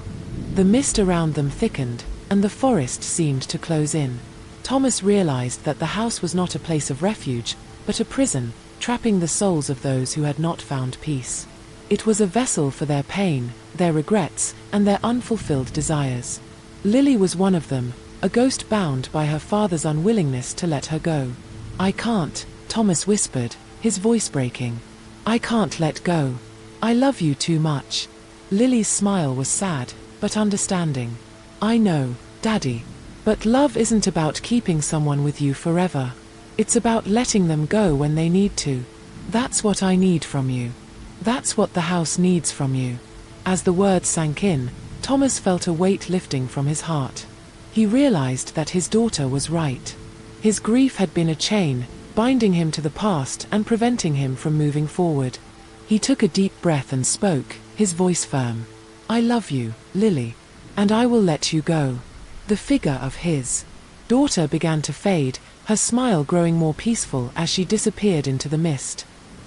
The mist around them thickened, and the forest seemed to close in. Thomas realized that the house was not a place of refuge, but a prison, trapping the souls of those who had not found peace. It was a vessel for their pain, their regrets, and their unfulfilled desires. Lily was one of them, a ghost bound by her father's unwillingness to let her go. "I can't," Thomas whispered, his voice breaking. "I can't let go. I love you too much." Lily's smile was sad, but understanding. "I know, Daddy. But love isn't about keeping someone with you forever. It's about letting them go when they need to. That's what I need from you. That's what the house needs from you." As the words sank in, Thomas felt a weight lifting from his heart. He realized that his daughter was right. His grief had been a chain, binding him to the past and preventing him from moving forward. He took a deep breath and spoke, his voice firm. "I love you, Lily. And I will let you go." The figure of his daughter began to fade, her smile growing more peaceful as she disappeared into the mist.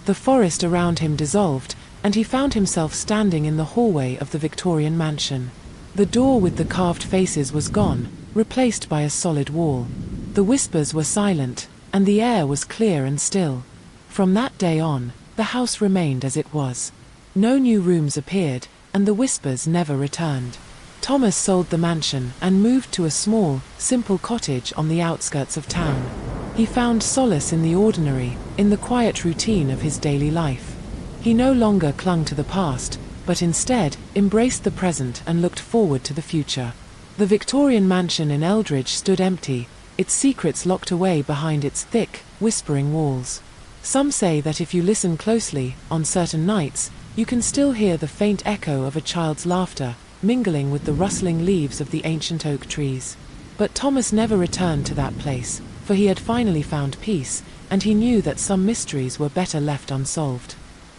The forest around him dissolved, and he found himself standing in the hallway of the Victorian mansion. The door with the carved faces was gone, replaced by a solid wall. The whispers were silent, and the air was clear and still. From that day on, the house remained as it was. No new rooms appeared, and the whispers never returned. Thomas sold the mansion and moved to a small, simple cottage on the outskirts of town. He found solace in the ordinary, in the quiet routine of his daily life. He no longer clung to the past, but instead embraced the present and looked forward to the future. The Victorian mansion in Eldridge stood empty, its secrets locked away behind its thick, whispering walls. Some say that if you listen closely, on certain nights, you can still hear the faint echo of a child's laughter, mingling with the rustling leaves of the ancient oak trees. But Thomas never returned to that place, for he had finally found peace, and he knew that some mysteries were better left unsolved.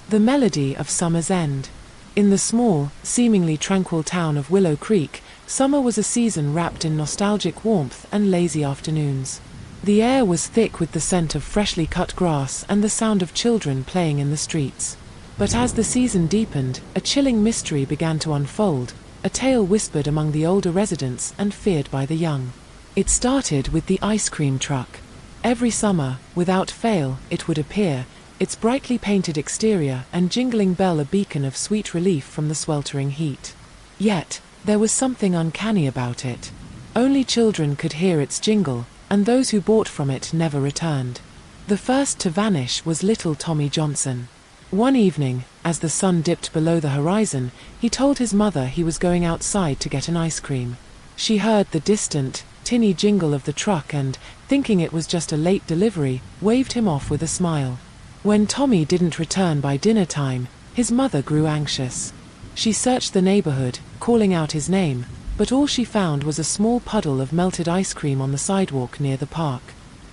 The melody of summer's end. In the small, seemingly tranquil town of Willow Creek, summer was a season wrapped in nostalgic warmth and lazy afternoons. The air was thick with the scent of freshly cut grass and the sound of children playing in the streets. But as the season deepened, a chilling mystery began to unfold, a tale whispered among the older residents and feared by the young. It started with the ice cream truck. Every summer, without fail, it would appear, its brightly painted exterior and jingling bell a beacon of sweet relief from the sweltering heat. Yet, there was something uncanny about it. Only children could hear its jingle, and those who bought from it never returned. The first to vanish was little Tommy Johnson. One evening, as the sun dipped below the horizon, he told his mother he was going outside to get an ice cream. She heard the distant, tinny jingle of the truck and, thinking it was just a late delivery, waved him off with a smile. When Tommy didn't return by dinner time, his mother grew anxious. She searched the neighborhood, calling out his name, but all she found was a small puddle of melted ice cream on the sidewalk near the park.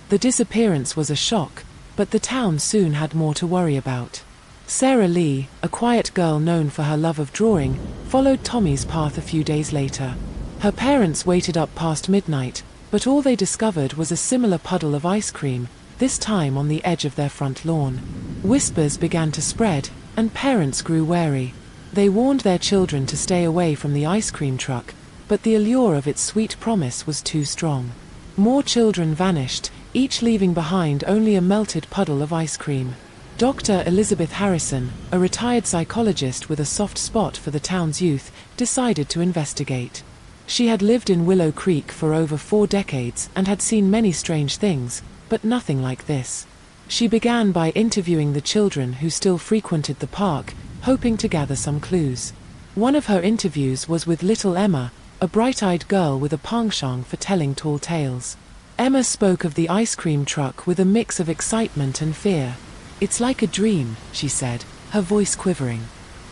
The disappearance was a shock, but the town soon had more to worry about. Sarah Lee, a quiet girl known for her love of drawing, followed Tommy's path a few days later. Her parents waited up past midnight, but all they discovered was a similar puddle of ice cream, this time on the edge of their front lawn. Whispers began to spread, and parents grew wary. They warned their children to stay away from the ice cream truck, but the allure of its sweet promise was too strong. More children vanished, each leaving behind only a melted puddle of ice cream. Dr. Elizabeth Harrison, a retired psychologist with a soft spot for the town's youth, decided to investigate. She had lived in Willow Creek for over 4 decades and had seen many strange things, but nothing like this. She began by interviewing the children who still frequented the park, hoping to gather some clues. One of her interviews was with little Emma, a bright-eyed girl with a penchant for telling tall tales. Emma spoke of the ice cream truck with a mix of excitement and fear. "It's like a dream," she said, her voice quivering.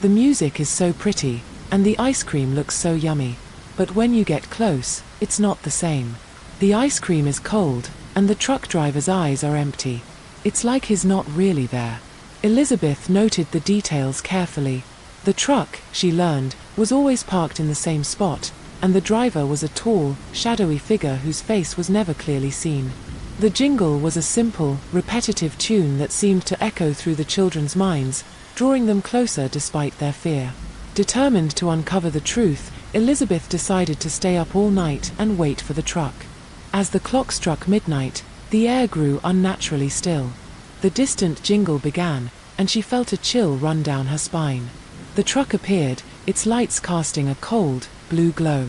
"The music is so pretty, and the ice cream looks so yummy. But when you get close, it's not the same. The ice cream is cold, and the truck driver's eyes are empty. It's like he's not really there." Elizabeth noted the details carefully. The truck, she learned, was always parked in the same spot, and the driver was a tall, shadowy figure whose face was never clearly seen. The jingle was a simple, repetitive tune that seemed to echo through the children's minds, drawing them closer despite their fear. Determined to uncover the truth, Elizabeth decided to stay up all night and wait for the truck. As the clock struck midnight, the air grew unnaturally still. The distant jingle began, and she felt a chill run down her spine. The truck appeared, its lights casting a cold, blue glow.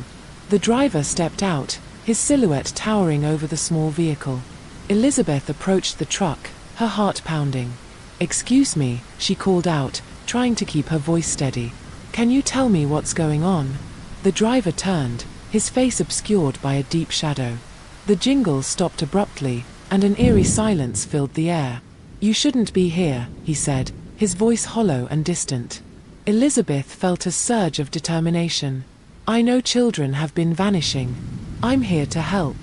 The driver stepped out, his silhouette towering over the small vehicle. Elizabeth approached the truck, her heart pounding. "Excuse me," she called out, trying to keep her voice steady. "Can you tell me what's going on?" The driver turned, his face obscured by a deep shadow. The jingle stopped abruptly, and an eerie silence filled the air. "You shouldn't be here," he said, his voice hollow and distant. Elizabeth felt a surge of determination. "I know children have been vanishing. I'm here to help."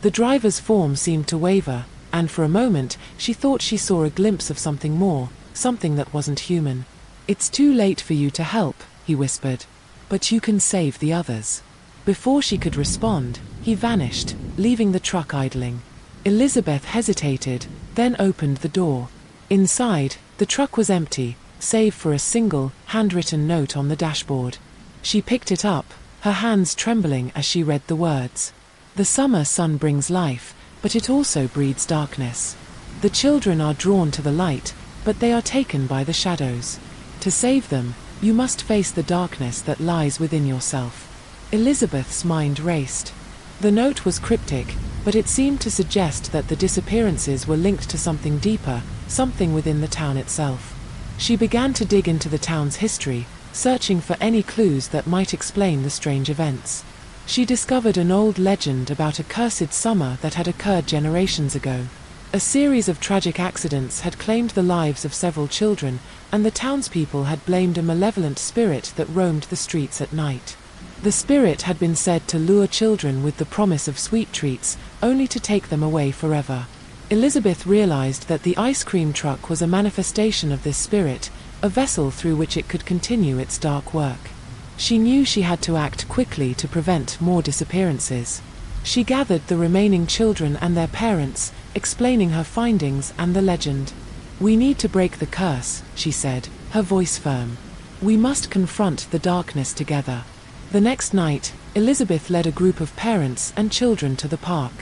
The driver's form seemed to waver, and for a moment she thought she saw a glimpse of something more, something that wasn't human. "It's too late for you to help," he whispered. "But you can save the others." Before she could respond, he vanished, leaving the truck idling. Elizabeth hesitated, then opened the door. Inside, the truck was empty, save for a single, handwritten note on the dashboard. She picked it up, her hands trembling as she read the words. "The summer sun brings life, but it also breeds darkness. The children are drawn to the light, but they are taken by the shadows. To save them, You must face the darkness that lies within yourself. Elizabeth's mind raced. The note was cryptic, but it seemed to suggest that the disappearances were linked to something deeper, something within the town itself. She began to dig into the town's history, searching for any clues that might explain the strange events. She discovered an old legend about a cursed summer that had occurred generations ago. A series of tragic accidents had claimed the lives of several children, and the townspeople had blamed a malevolent spirit that roamed the streets at night. The spirit had been said to lure children with the promise of sweet treats, only to take them away forever. Elizabeth realized that the ice cream truck was a manifestation of this spirit, a vessel through which it could continue its dark work. She knew she had to act quickly to prevent more disappearances. She gathered the remaining children and their parents, explaining her findings and the legend. "We need to break the curse," she said, her voice firm. "We must confront the darkness together." The next night, Elizabeth led a group of parents and children to the park.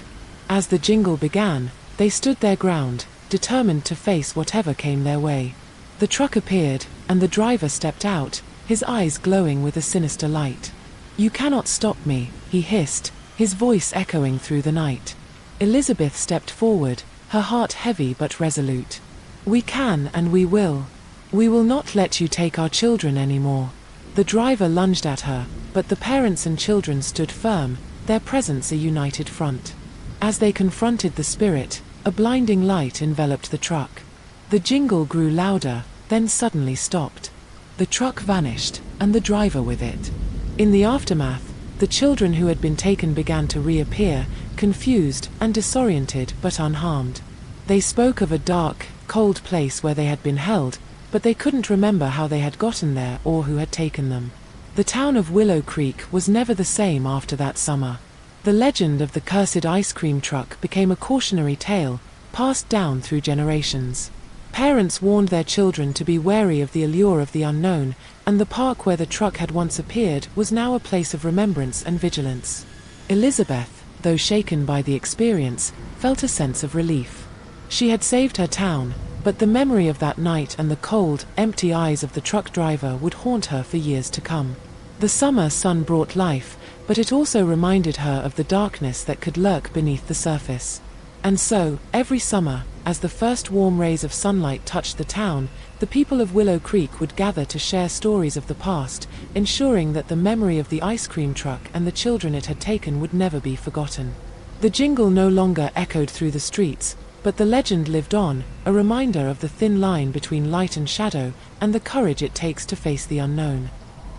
As the jingle began, they stood their ground, determined to face whatever came their way. The truck appeared, and the driver stepped out, his eyes glowing with a sinister light. "You cannot stop me," he hissed, his voice echoing through the night. Elizabeth stepped forward, her heart heavy but resolute. "We can and we will. We will not let you take our children anymore." The driver lunged at her, but the parents and children stood firm, their presence a united front. As they confronted the spirit, a blinding light enveloped the truck. The jingle grew louder, then suddenly stopped. The truck vanished, and the driver with it. In the aftermath, the children who had been taken began to reappear, confused and disoriented but unharmed. They spoke of a dark, cold place where they had been held, but they couldn't remember how they had gotten there or who had taken them. The town of Willow Creek was never the same after that summer. The legend of the cursed ice cream truck became a cautionary tale, passed down through generations. Parents warned their children to be wary of the allure of the unknown, and the park where the truck had once appeared was now a place of remembrance and vigilance. Elizabeth, though shaken by the experience, felt a sense of relief. She had saved her town, but the memory of that night and the cold, empty eyes of the truck driver would haunt her for years to come. The summer sun brought life, but it also reminded her of the darkness that could lurk beneath the surface. And so, every summer, as the first warm rays of sunlight touched the town, the people of Willow Creek would gather to share stories of the past, ensuring that the memory of the ice cream truck and the children it had taken would never be forgotten. The jingle no longer echoed through the streets, but the legend lived on, a reminder of the thin line between light and shadow, and the courage it takes to face the unknown.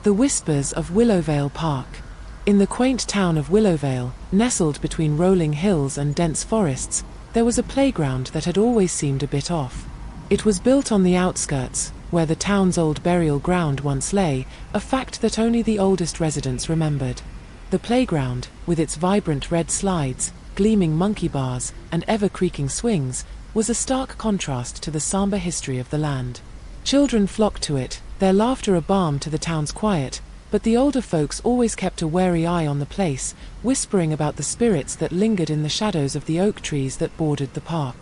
The whispers of Willowvale Park. In the quaint town of Willowvale, nestled between rolling hills and dense forests, there was a playground that had always seemed a bit off. It was built on the outskirts, where the town's old burial ground once lay, a fact that only the oldest residents remembered. The playground, with its vibrant red slides, gleaming monkey bars, and ever-creaking swings, was a stark contrast to the somber history of the land. Children flocked to it, their laughter a balm to the town's quiet, but the older folks always kept a wary eye on the place, whispering about the spirits that lingered in the shadows of the oak trees that bordered the park.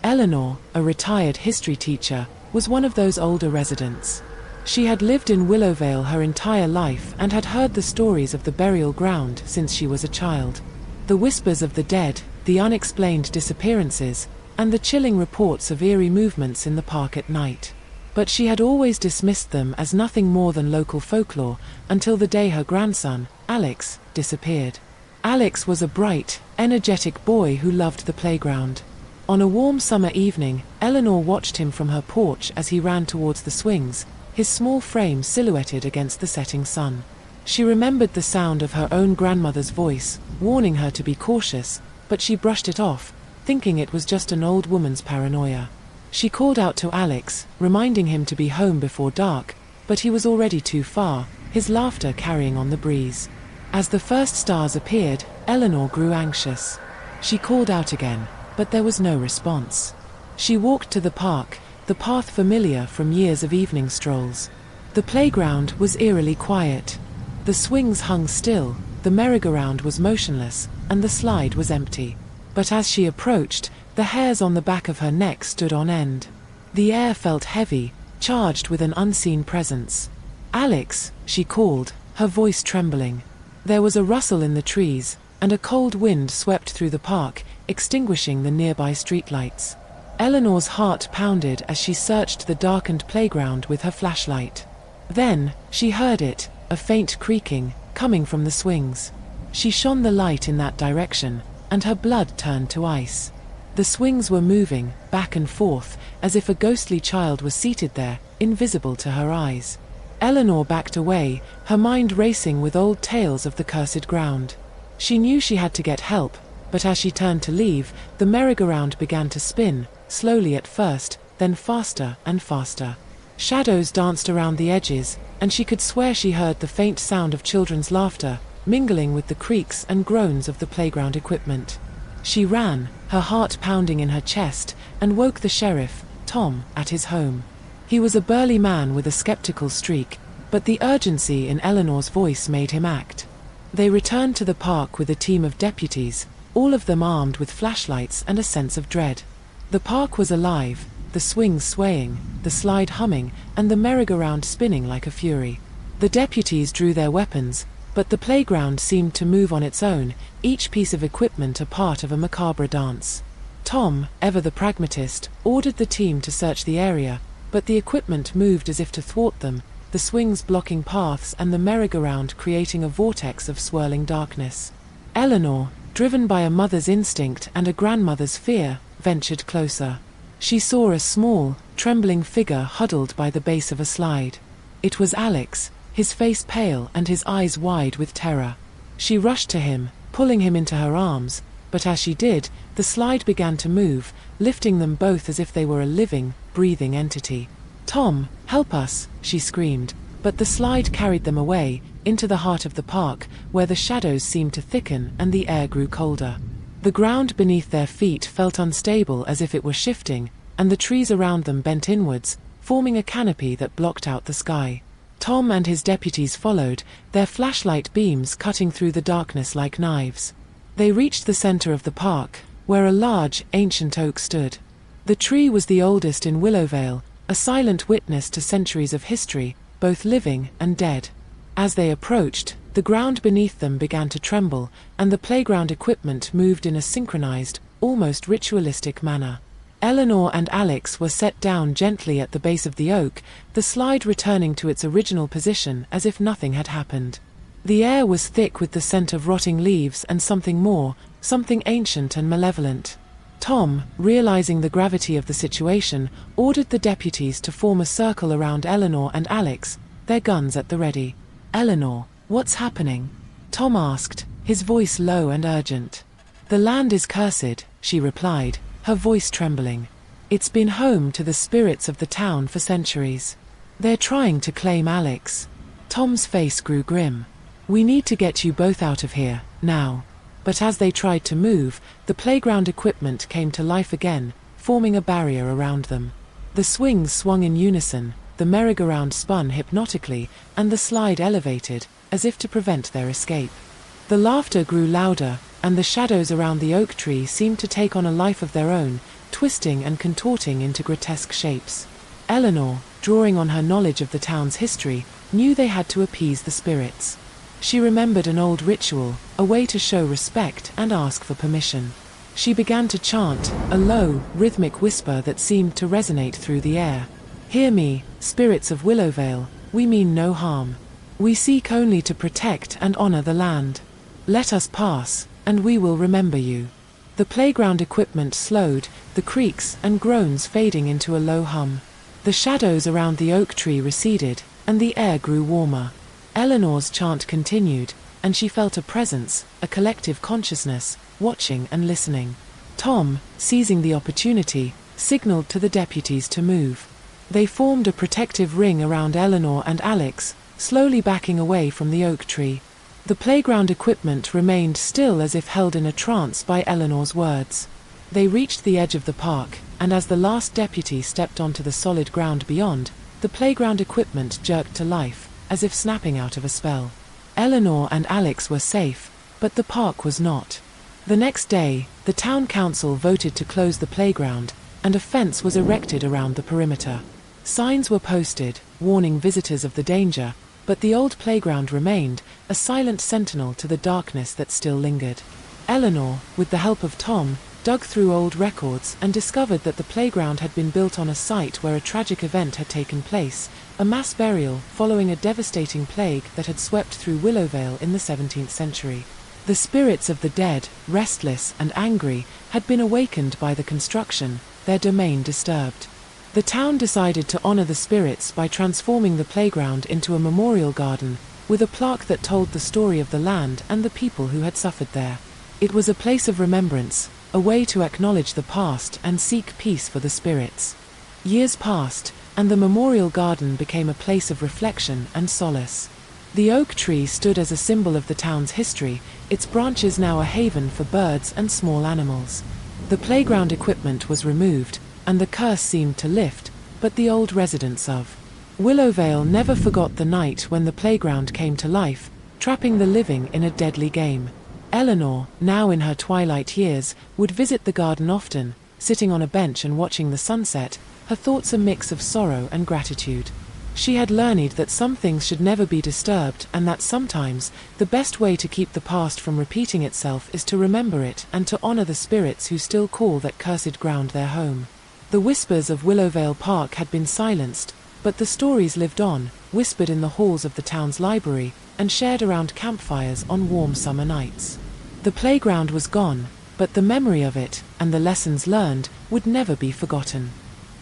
Eleanor, a retired history teacher, was one of those older residents. She had lived in Willowvale her entire life and had heard the stories of the burial ground since she was a child. The whispers of the dead, the unexplained disappearances, and the chilling reports of eerie movements in the park at night. But she had always dismissed them as nothing more than local folklore, until the day her grandson, Alex, disappeared. Alex was a bright, energetic boy who loved the playground. On a warm summer evening, Eleanor watched him from her porch as he ran towards the swings, his small frame silhouetted against the setting sun. She remembered the sound of her own grandmother's voice, warning her to be cautious, but she brushed it off, thinking it was just an old woman's paranoia. She called out to Alex, reminding him to be home before dark, but he was already too far, his laughter carrying on the breeze. As the first stars appeared, Eleanor grew anxious. She called out again, but there was no response. She walked to the park, the path familiar from years of evening strolls. The playground was eerily quiet. The swings hung still, the merry-go-round was motionless, and the slide was empty. But as she approached, the hairs on the back of her neck stood on end. The air felt heavy, charged with an unseen presence. "Alex," she called, her voice trembling. There was a rustle in the trees, and a cold wind swept through the park, extinguishing the nearby streetlights. Eleanor's heart pounded as she searched the darkened playground with her flashlight. Then, she heard it, a faint creaking, coming from the swings. She shone the light in that direction, and her blood turned to ice. The swings were moving, back and forth, as if a ghostly child was seated there, invisible to her eyes. Eleanor backed away, her mind racing with old tales of the cursed ground. She knew she had to get help, but as she turned to leave, the merry-go-round began to spin, slowly at first, then faster and faster. Shadows danced around the edges, and she could swear she heard the faint sound of children's laughter, mingling with the creaks and groans of the playground equipment. She ran, her heart pounding in her chest, and woke the sheriff, Tom, at his home. He was a burly man with a skeptical streak, but the urgency in Eleanor's voice made him act. They returned to the park with a team of deputies, all of them armed with flashlights and a sense of dread. The park was alive, the swings swaying, the slide humming, and the merry-go-round spinning like a fury. The deputies drew their weapons, but the playground seemed to move on its own, each piece of equipment a part of a macabre dance. Tom, ever the pragmatist, ordered the team to search the area, but the equipment moved as if to thwart them, the swings blocking paths and the merry-go-round creating a vortex of swirling darkness. Eleanor, driven by a mother's instinct and a grandmother's fear, ventured closer. She saw a small, trembling figure huddled by the base of a slide. It was Alex, his face pale and his eyes wide with terror. She rushed to him, pulling him into her arms, but as she did, the slide began to move, lifting them both as if they were a living, breathing entity. "Tom, help us," she screamed, but the slide carried them away, into the heart of the park, where the shadows seemed to thicken and the air grew colder. The ground beneath their feet felt unstable as if it were shifting, and the trees around them bent inwards, forming a canopy that blocked out the sky. Tom and his deputies followed, their flashlight beams cutting through the darkness like knives. They reached the center of the park, where a large, ancient oak stood. The tree was the oldest in Willowvale, a silent witness to centuries of history, both living and dead. As they approached, the ground beneath them began to tremble, and the playground equipment moved in a synchronized, almost ritualistic manner. Eleanor and Alex were set down gently at the base of the oak, the slide returning to its original position as if nothing had happened. The air was thick with the scent of rotting leaves and something more, something ancient and malevolent. Tom, realizing the gravity of the situation, ordered the deputies to form a circle around Eleanor and Alex, their guns at the ready. "Eleanor, what's happening?" Tom asked, his voice low and urgent. "The land is cursed," she replied, her voice trembling. "It's been home to the spirits of the town for centuries. They're trying to claim Alex." Tom's face grew grim. "We need to get you both out of here, now." But as they tried to move, the playground equipment came to life again, forming a barrier around them. The swings swung in unison, the merry-go-round spun hypnotically, and the slide elevated, as if to prevent their escape. The laughter grew louder, and the shadows around the oak tree seemed to take on a life of their own, twisting and contorting into grotesque shapes. Eleanor, drawing on her knowledge of the town's history, knew they had to appease the spirits. She remembered an old ritual, a way to show respect and ask for permission. She began to chant, a low, rhythmic whisper that seemed to resonate through the air. "Hear me, spirits of Willowvale, we mean no harm. We seek only to protect and honor the land. Let us pass, and we will remember you." The playground equipment slowed, the creaks and groans fading into a low hum. The shadows around the oak tree receded, and the air grew warmer. Eleanor's chant continued, and she felt a presence, a collective consciousness, watching and listening. Tom, seizing the opportunity, signaled to the deputies to move. They formed a protective ring around Eleanor and Alex, slowly backing away from the oak tree. The playground equipment remained still as if held in a trance by Eleanor's words. They reached the edge of the park, and as the last deputy stepped onto the solid ground beyond, the playground equipment jerked to life, as if snapping out of a spell. Eleanor and Alex were safe, but the park was not. The next day, the town council voted to close the playground, and a fence was erected around the perimeter. Signs were posted, warning visitors of the danger, But the old playground remained, a silent sentinel to the darkness that still lingered. Eleanor, with the help of Tom, dug through old records and discovered that the playground had been built on a site where a tragic event had taken place, a mass burial following a devastating plague that had swept through Willowvale in the 17th century. The spirits of the dead, restless and angry, had been awakened by the construction, their domain disturbed. The town decided to honor the spirits by transforming the playground into a memorial garden, with a plaque that told the story of the land and the people who had suffered there. It was a place of remembrance, a way to acknowledge the past and seek peace for the spirits. Years passed, and the memorial garden became a place of reflection and solace. The oak tree stood as a symbol of the town's history, its branches now a haven for birds and small animals. The playground equipment was removed, and the curse seemed to lift, but the old residents of Willowvale never forgot the night when the playground came to life, trapping the living in a deadly game. Eleanor, now in her twilight years, would visit the garden often, sitting on a bench and watching the sunset, her thoughts a mix of sorrow and gratitude. She had learned that some things should never be disturbed and that sometimes the best way to keep the past from repeating itself is to remember it and to honor the spirits who still call that cursed ground their home. The whispers of Willowvale Park had been silenced, but the stories lived on, whispered in the halls of the town's library and shared around campfires on warm summer nights. The playground was gone, but the memory of it and the lessons learned would never be forgotten.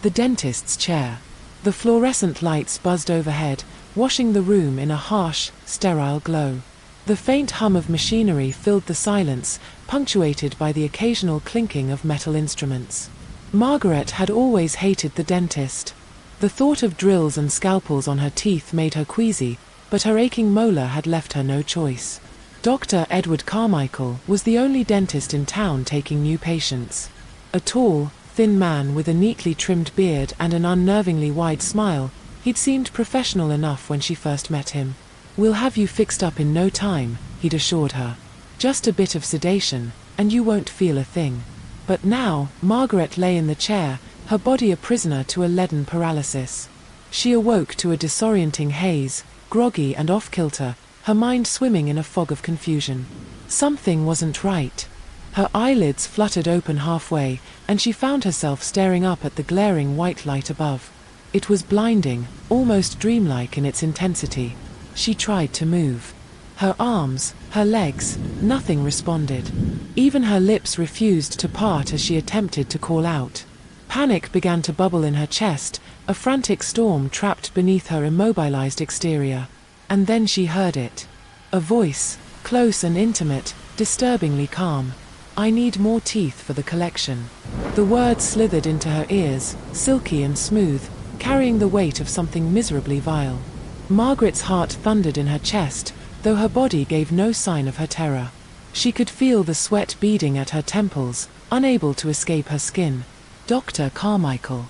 The dentist's chair. The fluorescent lights buzzed overhead, washing the room in a harsh, sterile glow. The faint hum of machinery filled the silence, punctuated by the occasional clinking of metal instruments. Margaret had always hated the dentist. The thought of drills and scalpels on her teeth made her queasy, but her aching molar had left her no choice. Dr. Edward Carmichael was the only dentist in town taking new patients. A tall, thin man with a neatly trimmed beard and an unnervingly wide smile, he'd seemed professional enough when she first met him. "We'll have you fixed up in no time," he'd assured her. "Just a bit of sedation, and you won't feel a thing." But now, Margaret lay in the chair, her body a prisoner to a leaden paralysis. She awoke to a disorienting haze, groggy and off-kilter, her mind swimming in a fog of confusion. Something wasn't right. Her eyelids fluttered open halfway, and she found herself staring up at the glaring white light above. It was blinding, almost dreamlike in its intensity. She tried to move. Her arms, her legs, nothing responded. Even her lips refused to part as she attempted to call out. Panic began to bubble in her chest, a frantic storm trapped beneath her immobilized exterior. And then she heard it. A voice, close and intimate, disturbingly calm. "I need more teeth for the collection." The words slithered into her ears, silky and smooth, carrying the weight of something miserably vile. Margaret's heart thundered in her chest, though her body gave no sign of her terror. She could feel the sweat beading at her temples, unable to escape her skin. Dr. Carmichael.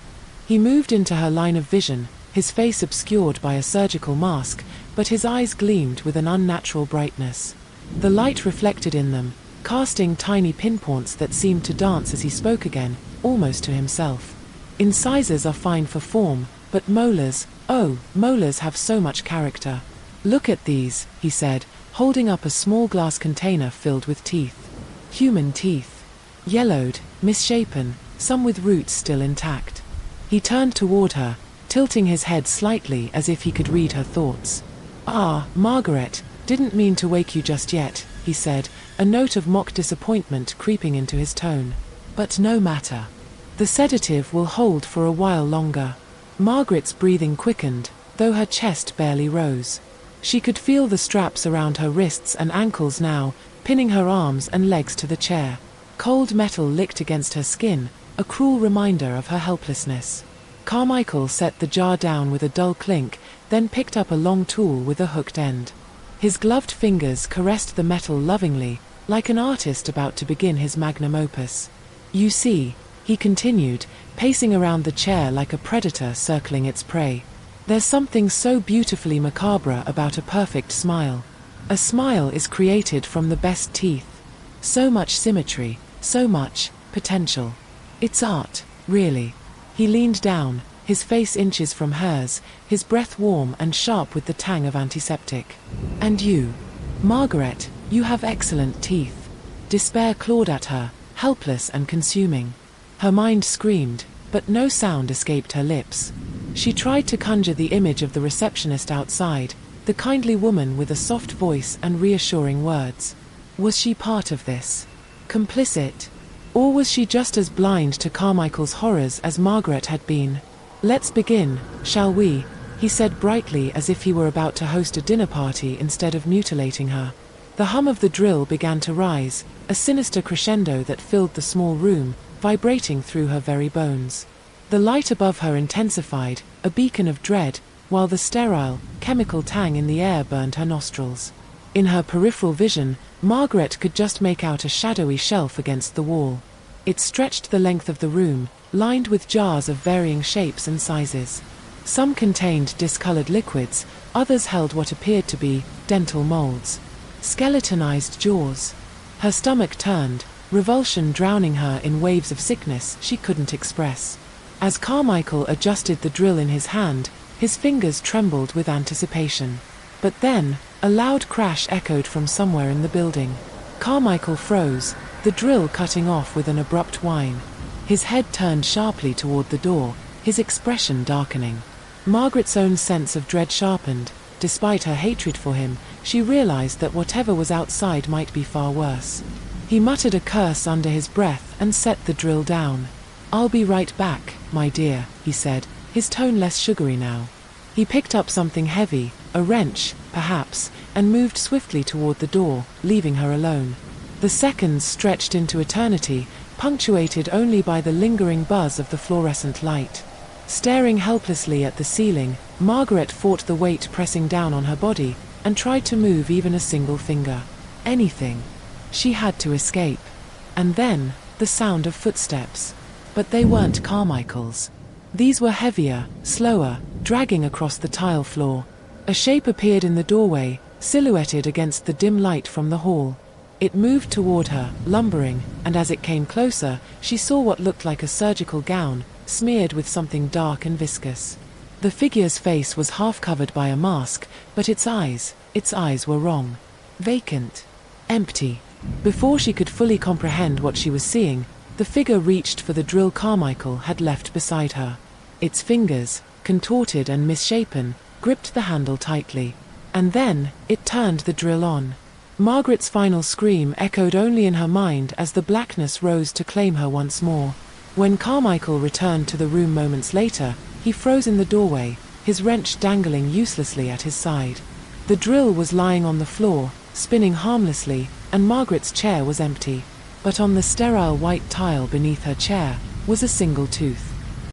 He moved into her line of vision, his face obscured by a surgical mask, but his eyes gleamed with an unnatural brightness. The light reflected in them, casting tiny pinpoints that seemed to dance as he spoke again, almost to himself. "Incisors are fine for form, but molars, oh, molars have so much character. Look at these," he said, holding up a small glass container filled with teeth. Human teeth. Yellowed, misshapen, some with roots still intact. He turned toward her, tilting his head slightly as if he could read her thoughts. "Ah, Margaret, didn't mean to wake you just yet," he said, a note of mock disappointment creeping into his tone. "But no matter. The sedative will hold for a while longer." Margaret's breathing quickened, though her chest barely rose. She could feel the straps around her wrists and ankles now, pinning her arms and legs to the chair. Cold metal licked against her skin, a cruel reminder of her helplessness. Carmichael set the jar down with a dull clink, then picked up a long tool with a hooked end. His gloved fingers caressed the metal lovingly, like an artist about to begin his magnum opus. "You see," he continued, pacing around the chair like a predator circling its prey. "There's something so beautifully macabre about a perfect smile. A smile is created from the best teeth. So much symmetry, so much potential. It's art, really." He leaned down, his face inches from hers, his breath warm and sharp with the tang of antiseptic. "And you, Margaret, you have excellent teeth." Despair clawed at her, helpless and consuming. Her mind screamed, but no sound escaped her lips. She tried to conjure the image of the receptionist outside, the kindly woman with a soft voice and reassuring words. Was she part of this? Complicit? Or was she just as blind to Carmichael's horrors as Margaret had been? "Let's begin, shall we?" he said brightly, as if he were about to host a dinner party instead of mutilating her. The hum of the drill began to rise, a sinister crescendo that filled the small room, vibrating through her very bones. The light above her intensified, a beacon of dread, while the sterile, chemical tang in the air burned her nostrils. In her peripheral vision, Margaret could just make out a shadowy shelf against the wall. It stretched the length of the room, lined with jars of varying shapes and sizes. Some contained discolored liquids, others held what appeared to be dental molds. Skeletonized jaws. Her stomach turned, revulsion drowning her in waves of sickness she couldn't express. As Carmichael adjusted the drill in his hand, his fingers trembled with anticipation. But then, a loud crash echoed from somewhere in the building. Carmichael froze, the drill cutting off with an abrupt whine. His head turned sharply toward the door, his expression darkening. Margaret's own sense of dread sharpened. Despite her hatred for him, she realized that whatever was outside might be far worse. He muttered a curse under his breath and set the drill down. "I'll be right back, my dear," he said, his tone less sugary now. He picked up something heavy, a wrench, perhaps, and moved swiftly toward the door, leaving her alone. The seconds stretched into eternity, punctuated only by the lingering buzz of the fluorescent light. Staring helplessly at the ceiling, Margaret fought the weight pressing down on her body, and tried to move even a single finger. Anything. She had to escape. And then, the sound of footsteps. But they weren't Carmichael's. These were heavier, slower, dragging across the tile floor. A shape appeared in the doorway, silhouetted against the dim light from the hall. It moved toward her, lumbering, and as it came closer, she saw what looked like a surgical gown, smeared with something dark and viscous. The figure's face was half covered by a mask, but its eyes were wrong. Vacant. Empty. Before she could fully comprehend what she was seeing, the figure reached for the drill Carmichael had left beside her. Its fingers, contorted and misshapen, gripped the handle tightly. And then, it turned the drill on. Margaret's final scream echoed only in her mind as the blackness rose to claim her once more. When Carmichael returned to the room moments later, he froze in the doorway, his wrench dangling uselessly at his side. The drill was lying on the floor, spinning harmlessly, and Margaret's chair was empty. But on the sterile white tile beneath her chair was a single tooth.